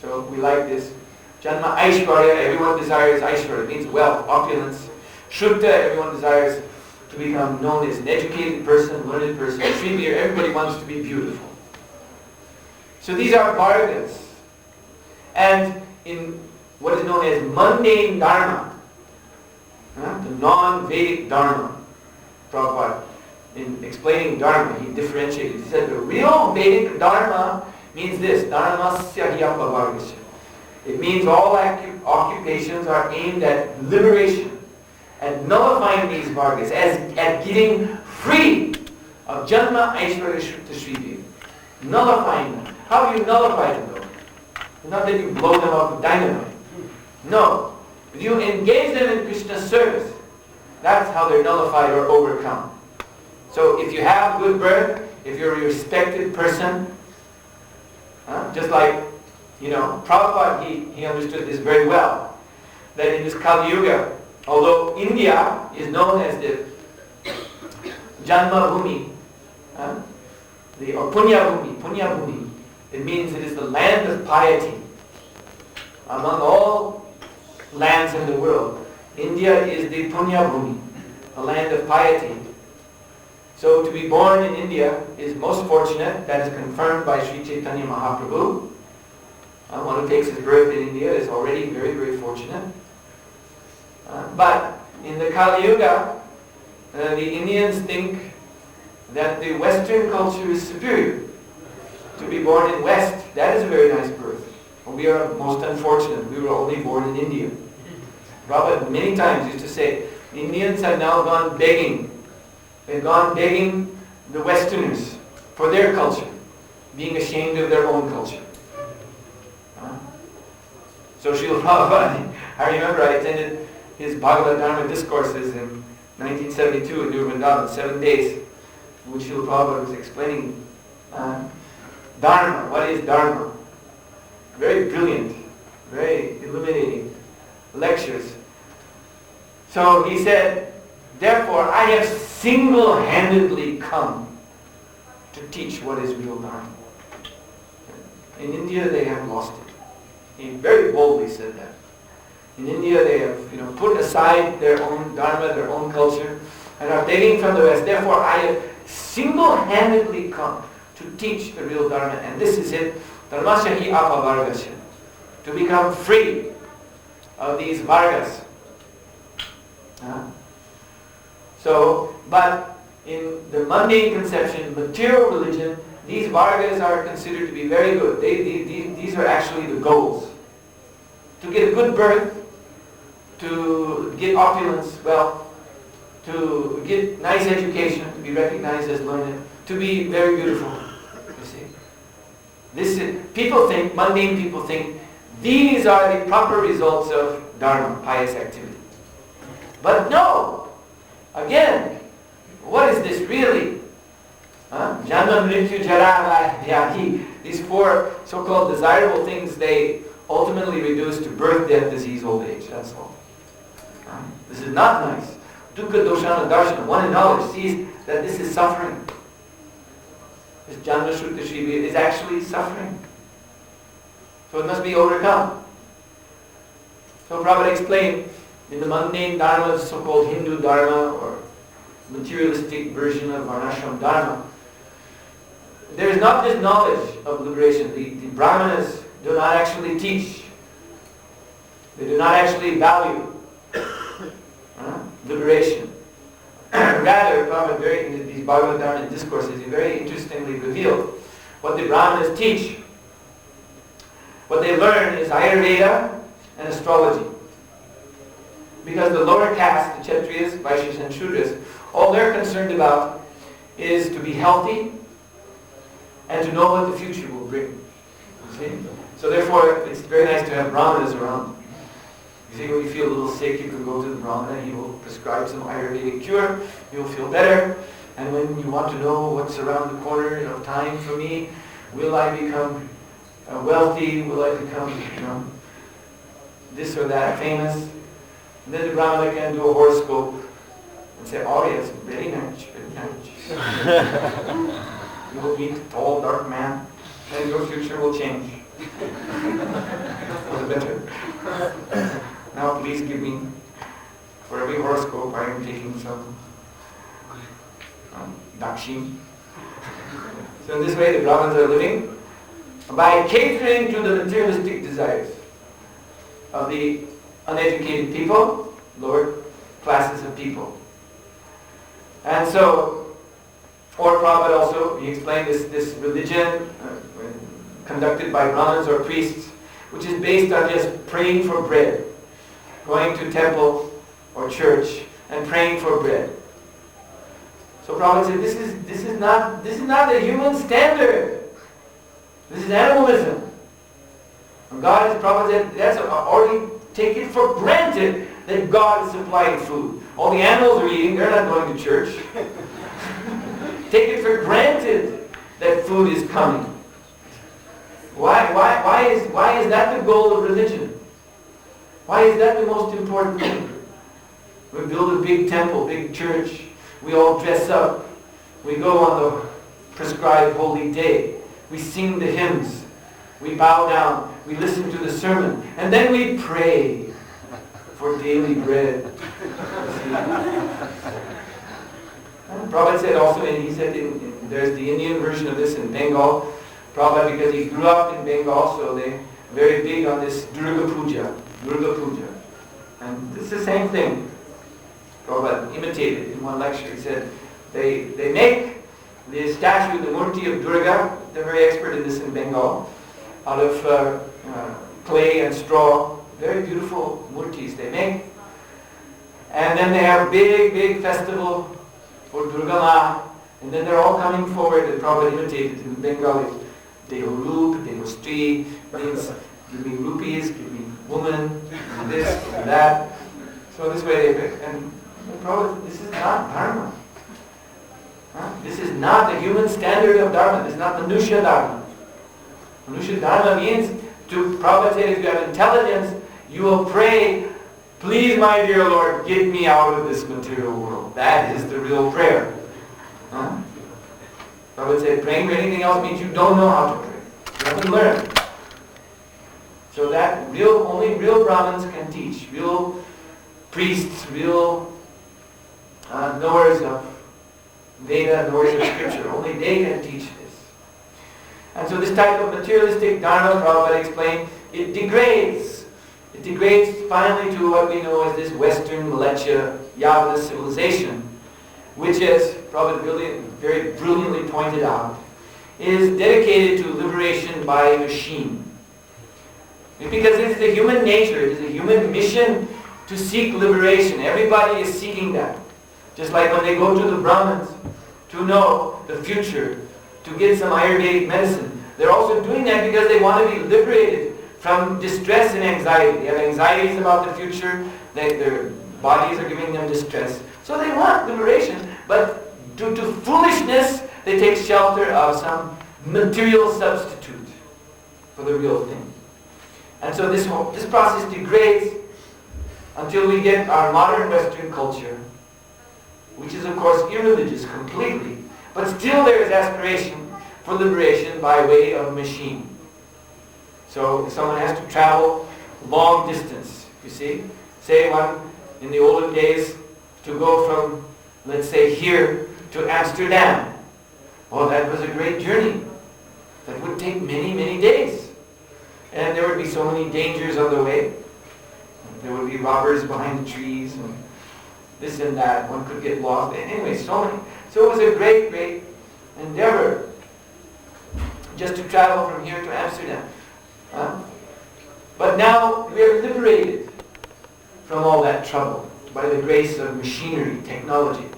So we like this. Janma Aishwarya, everyone desires Aishwarya. It means wealth, opulence. Shukta, everyone desires to become known as an educated person, learned person. Srimir, everybody wants to be beautiful. So these are bargains. And in what is known as mundane dharma, the non-Vedic dharma, Prabhupada, in explaining dharma, he differentiated. He said the real Vedic dharma means this, dharmasya hyapavargasya. It means all occupations are aimed at liberation and nullifying these vargas, at getting free of janma, aishwarya, shukta, shrivi. Nullifying them. How do you nullify them though? Not that you blow them up with dynamite. No. If you engage them in Krishna's service, that's how they're nullified or overcome. So if you have good birth, if you're a respected person, just like, Prabhupada, he understood this very well, that in this Kali Yuga, although India is known as the Janma Bhumi, or Punya Bhumi, it means it is the land of piety. Among all lands in the world, India is the Punya Bhumi, a land of piety. So to be born in India is most fortunate. That is confirmed by Sri Chaitanya Mahaprabhu. One who takes his birth in India is already very, very fortunate. But in the Kali Yuga, the Indians think that the Western culture is superior. To be born in West, that is a very nice birth. We are most unfortunate. We were only born in India. Prabhupada many times used to say, Indians have now gone begging. They've gone begging the Westerners for their culture, being ashamed of their own culture. So Srila Prabhupada, I remember I attended his Bhagavad Dharma discourses in 1972 in New Vrindavan, 7 days, in which Srila Prabhupada was explaining Dharma. What is Dharma? Very brilliant, very illuminating lectures. So he said, therefore I have single-handedly come to teach what is real Dharma. In India they have lost it. He very boldly said that. In India, they have put aside their own dharma, their own culture, and are begging from the West. Therefore, I have single-handedly come to teach the real dharma, and this is it. Dharmasya hi apavargasya. To become free of these vargas. But in the mundane conception, material religion, these vargas are considered to be very good. These are actually the goals. To get a good birth, to get opulence, wealth, to get nice education, to be recognized as learned, to be very beautiful. You see, mundane people think, these are the proper results of dharma, pious activity. But no! Again, what is this really? Janma, mrityu, jara, vyadhi. These four so-called desirable things, they ultimately reduce to birth, death, disease, old age. That's all. This is not nice. Dukkha, doshana, darshana. One in knowledge sees that this is suffering. This janma, shrutta, shriva is actually suffering. So it must be overcome. So Prabhupada explained, in the mundane dharma, so-called Hindu dharma or materialistic version of varnashram dharma, there is not this knowledge of liberation. The brahmanas do not actually teach. They do not actually value liberation. Rather, Prabhupada, in these Bhagavad Dharma discourses, he very interestingly revealed what the brahmanas teach. What they learn is Ayurveda and astrology. Because the lower caste, the Kshatriyas, Vaishyas and Shudras, all they're concerned about is to be healthy and to know what the future will bring. See? So therefore, it's very nice to have brahmanas around. You see, when you feel a little sick, you can go to the brahmana, he will prescribe some Ayurvedic cure, you'll feel better. And when you want to know what's around the corner of time for me, will I become wealthy, will I become this or that famous? And then the brahmana can do a horoscope and say, oh yes, very nice, very nice. You will meet a tall, dark man, and your future will change. For the better. Now please give me, for every horoscope I am taking some dakshin. So in this way the brahmanas are living by catering to the materialistic desires of the uneducated people, lower classes of people. And so, or Prabhupada also, he explained this religion conducted by brahmanas or priests, which is based on just praying for bread, going to temple or church and praying for bread. So Prabhupada said, this is not the human standard. This is animalism. And God is, Prabhupada said, that's already take it for granted that God is supplying food. All the animals are eating, they're not going to church. Take it for granted that food is coming. Why is that the goal of religion? Why is that the most important thing? We build a big temple, big church, we all dress up, we go on the prescribed holy day, we sing the hymns, we bow down, we listen to the sermon, and then we pray for daily bread. And Prabhupada said also, and he said there's the Indian version of this in Bengal. Prabhupada, because he grew up in Bengal, so they're very big on this Durga Puja. And it's the same thing. Prabhupada imitated in one lecture. He said they make the statue, the murti of Durga, they're very expert in this in Bengal, out of clay and straw. Very beautiful murtis they make. And then they have big festival for Durga Ma. And then they're all coming forward, and Prabhupada imitated in Bengali. Deho Rup, Deho Stri, means give me rupees, give me woman, and this and that. So this way and Prabhupada, this is not dharma. This is not the human standard of dharma. This is not Manusya dharma. Manusya dharma means, to Prabhupada said, if you have intelligence, you will pray, please my dear Lord, get me out of this material world. That is the real prayer. Prabhupada said, praying for anything else means you don't know how to pray. You haven't learned. So that only real Brahmins can teach. Real priests, real knowers of Veda, knowers of scripture. Only they can teach this. And so this type of materialistic dharma, Prabhupada explained, it degrades. It degrades finally to what we know as this Western Mleccha Yavana civilization, which, as Prabhupada very brilliantly pointed out, is dedicated to liberation by machine. Because it is the human nature, it is a human mission to seek liberation. Everybody is seeking that. Just like when they go to the Brahmins to know the future, to get some Ayurvedic medicine, they're also doing that because they want to be liberated from distress and anxiety. They have anxieties about the future, their bodies are giving them distress. So they want liberation, but due to foolishness, they take shelter of some material substitute for the real thing. And so this process degrades until we get our modern Western culture, which is of course irreligious completely, but still there is aspiration for liberation by way of machine. So if someone has to travel long distance, you see, say one in the olden days to go from, let's say, here to Amsterdam. Well, that was a great journey. That would take many, many days. And there would be so many dangers on the way. There would be robbers behind the trees and this and that. One could get lost. Anyway, so many. So it was a great, great endeavor just to travel from here to Amsterdam. But now we are liberated from all that trouble by the grace of machinery, technology.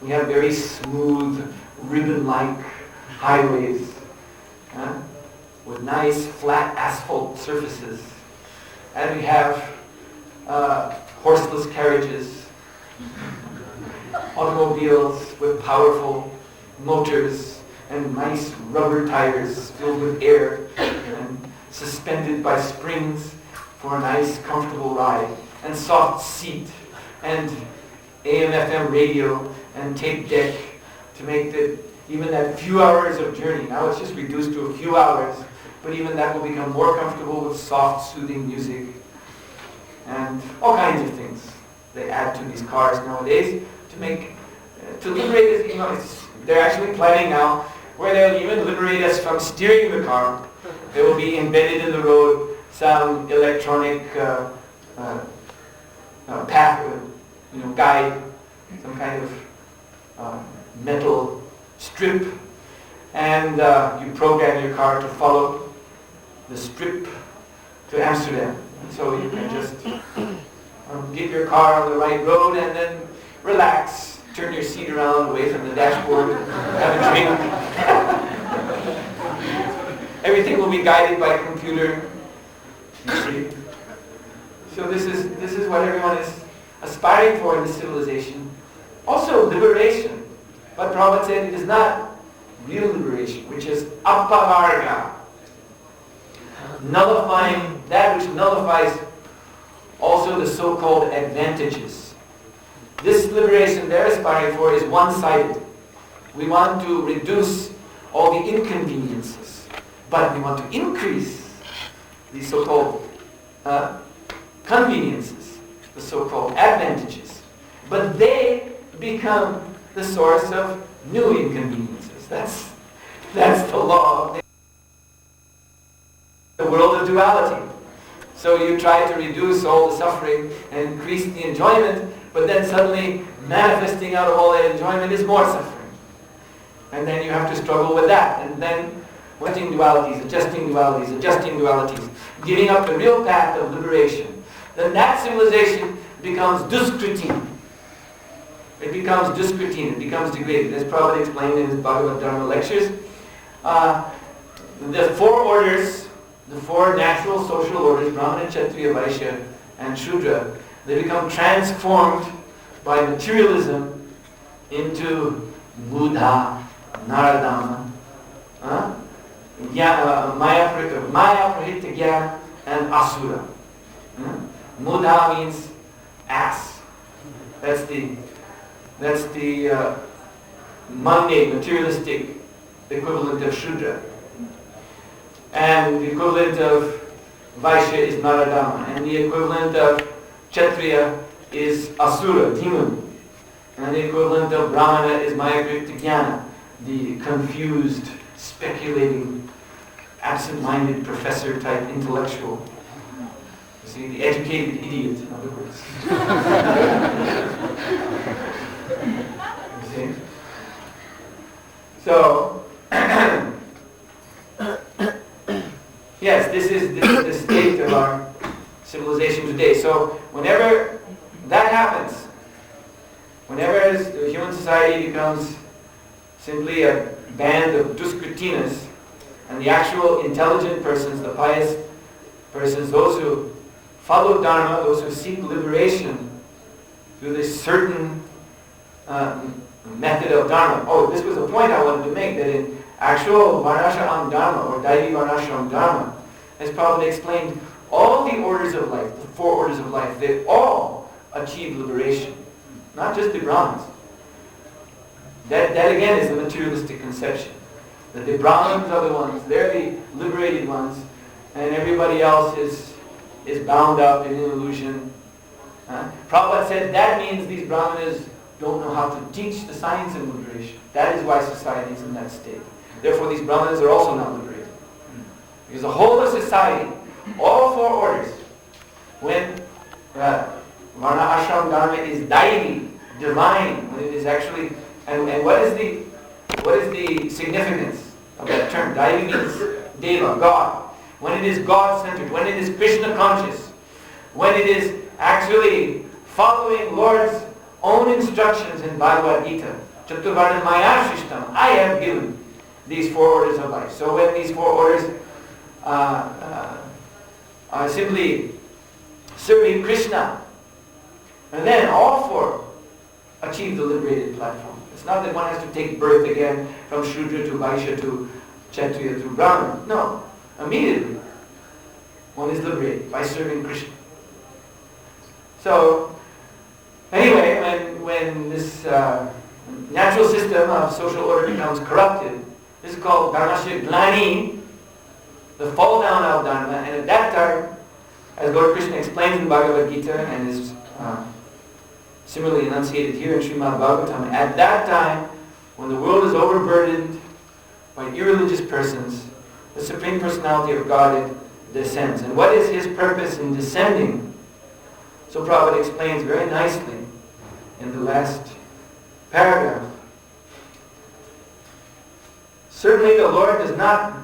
We have very smooth, ribbon-like highways with nice, flat asphalt surfaces. And we have horseless carriages, automobiles with powerful motors and nice rubber tires filled with air and suspended by springs for a nice, comfortable ride, and soft seat, and AM/FM radio, and tape deck to make even that few hours of journey. Now it's just reduced to a few hours, but even that will become more comfortable with soft, soothing music, and all kinds of things they add to these cars nowadays to liberate us. They're actually planning now where they'll even liberate us from steering the car. There will be embedded in the road some electronic path, guide, some kind of metal strip, and you program your car to follow the strip to Amsterdam. And so you can just get your car on the right road and then relax, turn your seat around away from the dashboard, have a drink. Everything will be guided by computer. You see? So this is what everyone is aspiring for in this civilization. Also liberation. But Prabhupada said it is not real liberation, which is apavarga. Nullifying that which nullifies also the so-called advantages. This liberation they're aspiring for is one-sided. We want to reduce all the inconveniences, but we want to increase the so-called conveniences, the so-called advantages. But they become the source of new inconveniences. That's the law of the world of duality. So you try to reduce all the suffering and increase the enjoyment, but then suddenly manifesting out of all that enjoyment is more suffering. And then you have to struggle with that. And then adjusting dualities, giving up the real path of liberation. Then that civilization becomes duskritin. It becomes duskritin, it becomes degraded. As Prabhupada explained in his Bhagavad Dharma lectures, the four orders, the four natural social orders, Brahmana, Kshatriya, Vaishya, and Shudra, they become transformed by materialism into Buddha, Naradama, Maya Prahita Gyan, and Asura. Mudha means ass. That's the mundane, materialistic equivalent of Shudra. And the equivalent of Vaishya is Naradama, and the equivalent of Kshatriya is Asura, demon, and the equivalent of Brahmana is Mayakrita Jnana, the confused, speculating, absent-minded professor-type intellectual. You see, the educated idiot, in other words. You see? So, yes, this is the state of our civilization today. So, whenever that happens, whenever the human society becomes simply a band of duskritinas, and the actual intelligent persons, the pious persons, those who follow Dharma, those who seek liberation through this certain method of Dharma. Oh, this was a point I wanted to make, that in actual Varnashram Dharma, or Daivi Varnashram Dharma, as Prabhupada explained, all the orders of life, the 4 orders of life, they all achieve liberation. Not just the Brahmins. That again is a materialistic conception. That the Brahmins are the ones, they're the liberated ones, and everybody else is bound up in an illusion. Prabhupada said that means these Brahmanas don't know how to teach the science of liberation. That is why society is in that state. Therefore these Brahmanas are also not liberated. Because the whole of society, all 4 orders, when Varna Ashram Dharma is Daivi, divine, when it is actually, and what is the significance of that term? Daivi means Deva, God. When it is God-centered, when it is Krishna conscious, when it is actually following Lord's own instructions in Bhagavad Gita, Chaturvarna Maya Shishtam, I have given these 4 orders of life. So when these 4 orders are simply serving Krishna, and then all 4 achieve the liberated platform. It's not that one has to take birth again from Shudra to Vaishya to Kshatriya to Brahmana. No. Immediately, one is liberated by serving Krishna. So, anyway, when this natural system of social order becomes corrupted, this is called Dharmasya Glani, the fall down of Dharma, and at that time, as Lord Krishna explains in Bhagavad Gita and is similarly enunciated here in Srimad Bhagavatam, at that time, when the world is overburdened by irreligious persons, the Supreme Personality of God descends. And what is His purpose in descending? So Prabhupada explains very nicely in the last paragraph. Certainly the Lord does not...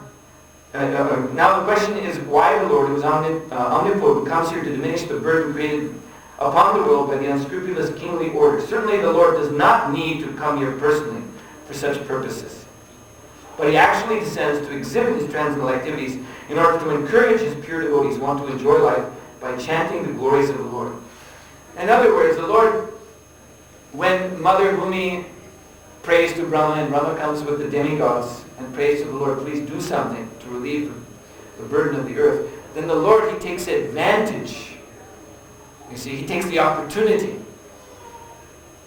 now the question is why the Lord, who is omnipotent, comes here to diminish the burden created upon the world by the unscrupulous kingly order. Certainly the Lord does not need to come here personally for such purposes. But He actually descends to exhibit His transcendental activities in order to encourage His pure devotees who want to enjoy life by chanting the glories of the Lord. In other words, the Lord, when Mother Bhumi prays to Brahma and Brahma comes with the demigods and prays to the Lord, please do something to relieve the burden of the earth, then the Lord, He takes advantage. You see, He takes the opportunity.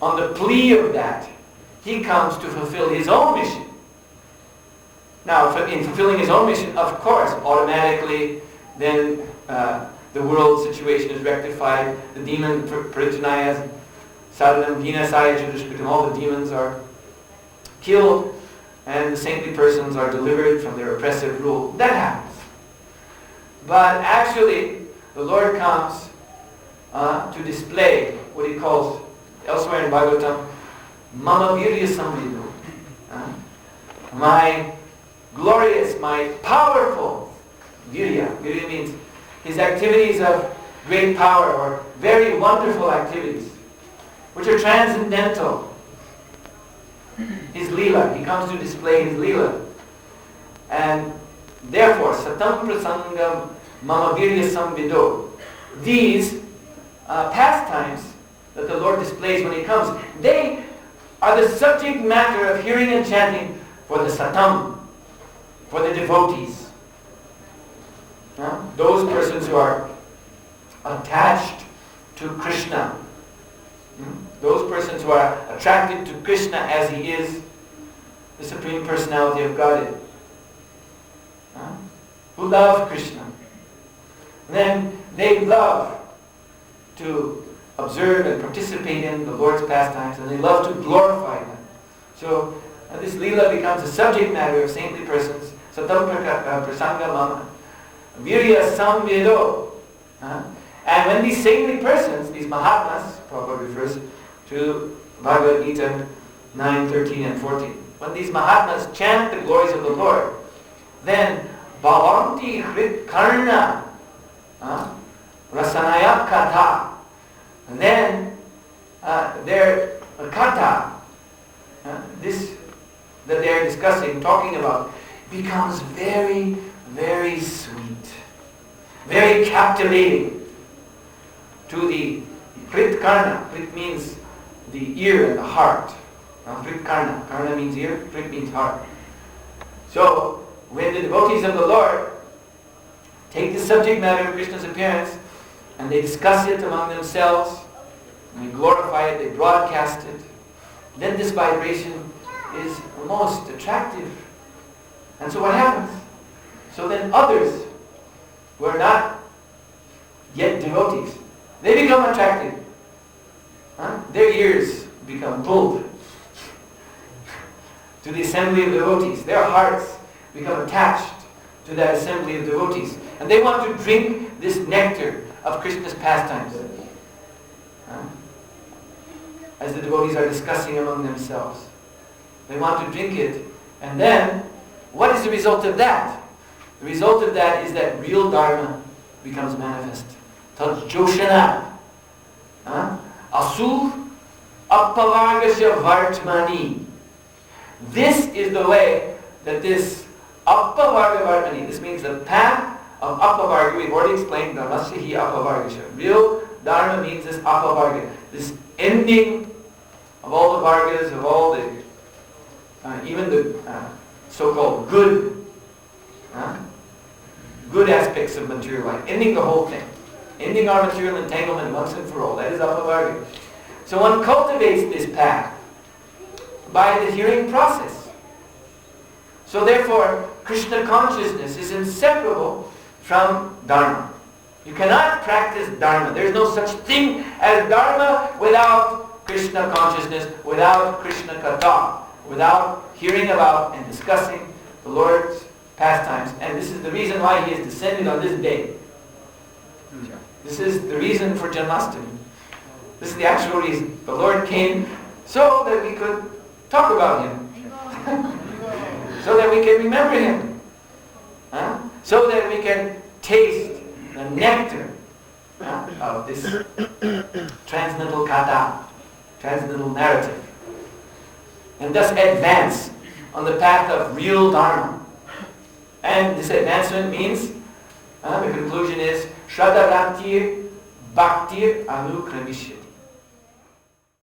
On the plea of that, He comes to fulfill His own mission. Now, in fulfilling His own mission, of course, automatically, then the world situation is rectified. The demon Parijanaya, Sadhanam, Vinasaya, Judushkritam, all the demons are killed, and the saintly persons are delivered from their oppressive rule. That happens. But actually, the Lord comes to display what He calls, elsewhere in Bhagavatam, Mama Virya Samvidu. My glorious, my powerful virya. Virya means His activities of great power, or very wonderful activities, which are transcendental. His Leela. He comes to display His Leela. And therefore, Satam Prasangam Mama Virya Samvido. These pastimes that the Lord displays when He comes, they are the subject matter of hearing and chanting for the Satam, for the devotees. Those persons who are attached to Krishna. Those persons who are attracted to Krishna as He is the Supreme Personality of Godhead. Who love Krishna. then they love to observe and participate in the Lord's pastimes, and they love to glorify them. So this Leela becomes a subject matter of saintly persons. Satam prasanga mama. Virya samvedo. And when these saintly persons, these Mahatmas, Prabhupada refers to Bhagavad Gita 9, 13 and 14. When these Mahatmas chant the glories of the Lord, then Bhavanti Hrit Karna Rasanaya Katha. And then their Katha, this that they are discussing, talking about, becomes very, very sweet, very captivating to the Hrit Karna. Hrit means the ear and the heart. Hrit Karna. Karna means ear, Hrit means heart. So, when the devotees of the Lord take the subject matter of Krishna's appearance and they discuss it among themselves, and they glorify it, they broadcast it, then this vibration is most attractive. And so what happens? So then others who are not yet devotees, they become attracted. Their ears become pulled to the assembly of devotees. Their hearts become attached to that assembly of devotees. And they want to drink this nectar of Krishna's pastimes. As the devotees are discussing among themselves. They want to drink it. And then, what is the result of that? The result of that is that real Dharma becomes manifest. Tad Joshana. Asu Appavargasya Vartmani. This is the way that this Appavarga Vartmani, this means the path of Appavarga, we've already explained, Dharmasya hi Appavargasya. Real Dharma means this Appavarga, this ending of all the Vargas, of all the, even the so-called good aspects of material life, ending the whole thing. Ending our material entanglement once and for all. That is Appavarga. So one cultivates this path by the hearing process. So therefore, Krishna consciousness is inseparable from Dharma. You cannot practice Dharma. There is no such thing as Dharma without Krishna consciousness, without Krishna Katha, without hearing about and discussing the Lord's pastimes. And this is the reason why He has descended on this day. This is the reason for Janmastami. This is the actual reason. The Lord came so that we could talk about Him. So that we can remember Him. So that we can taste the nectar of this transcendental kata, transcendental narrative. And thus advance on the path of real Dharma. And this advancement means, the conclusion is, Shraddha Bhaktir Bhaktir Anukramisya.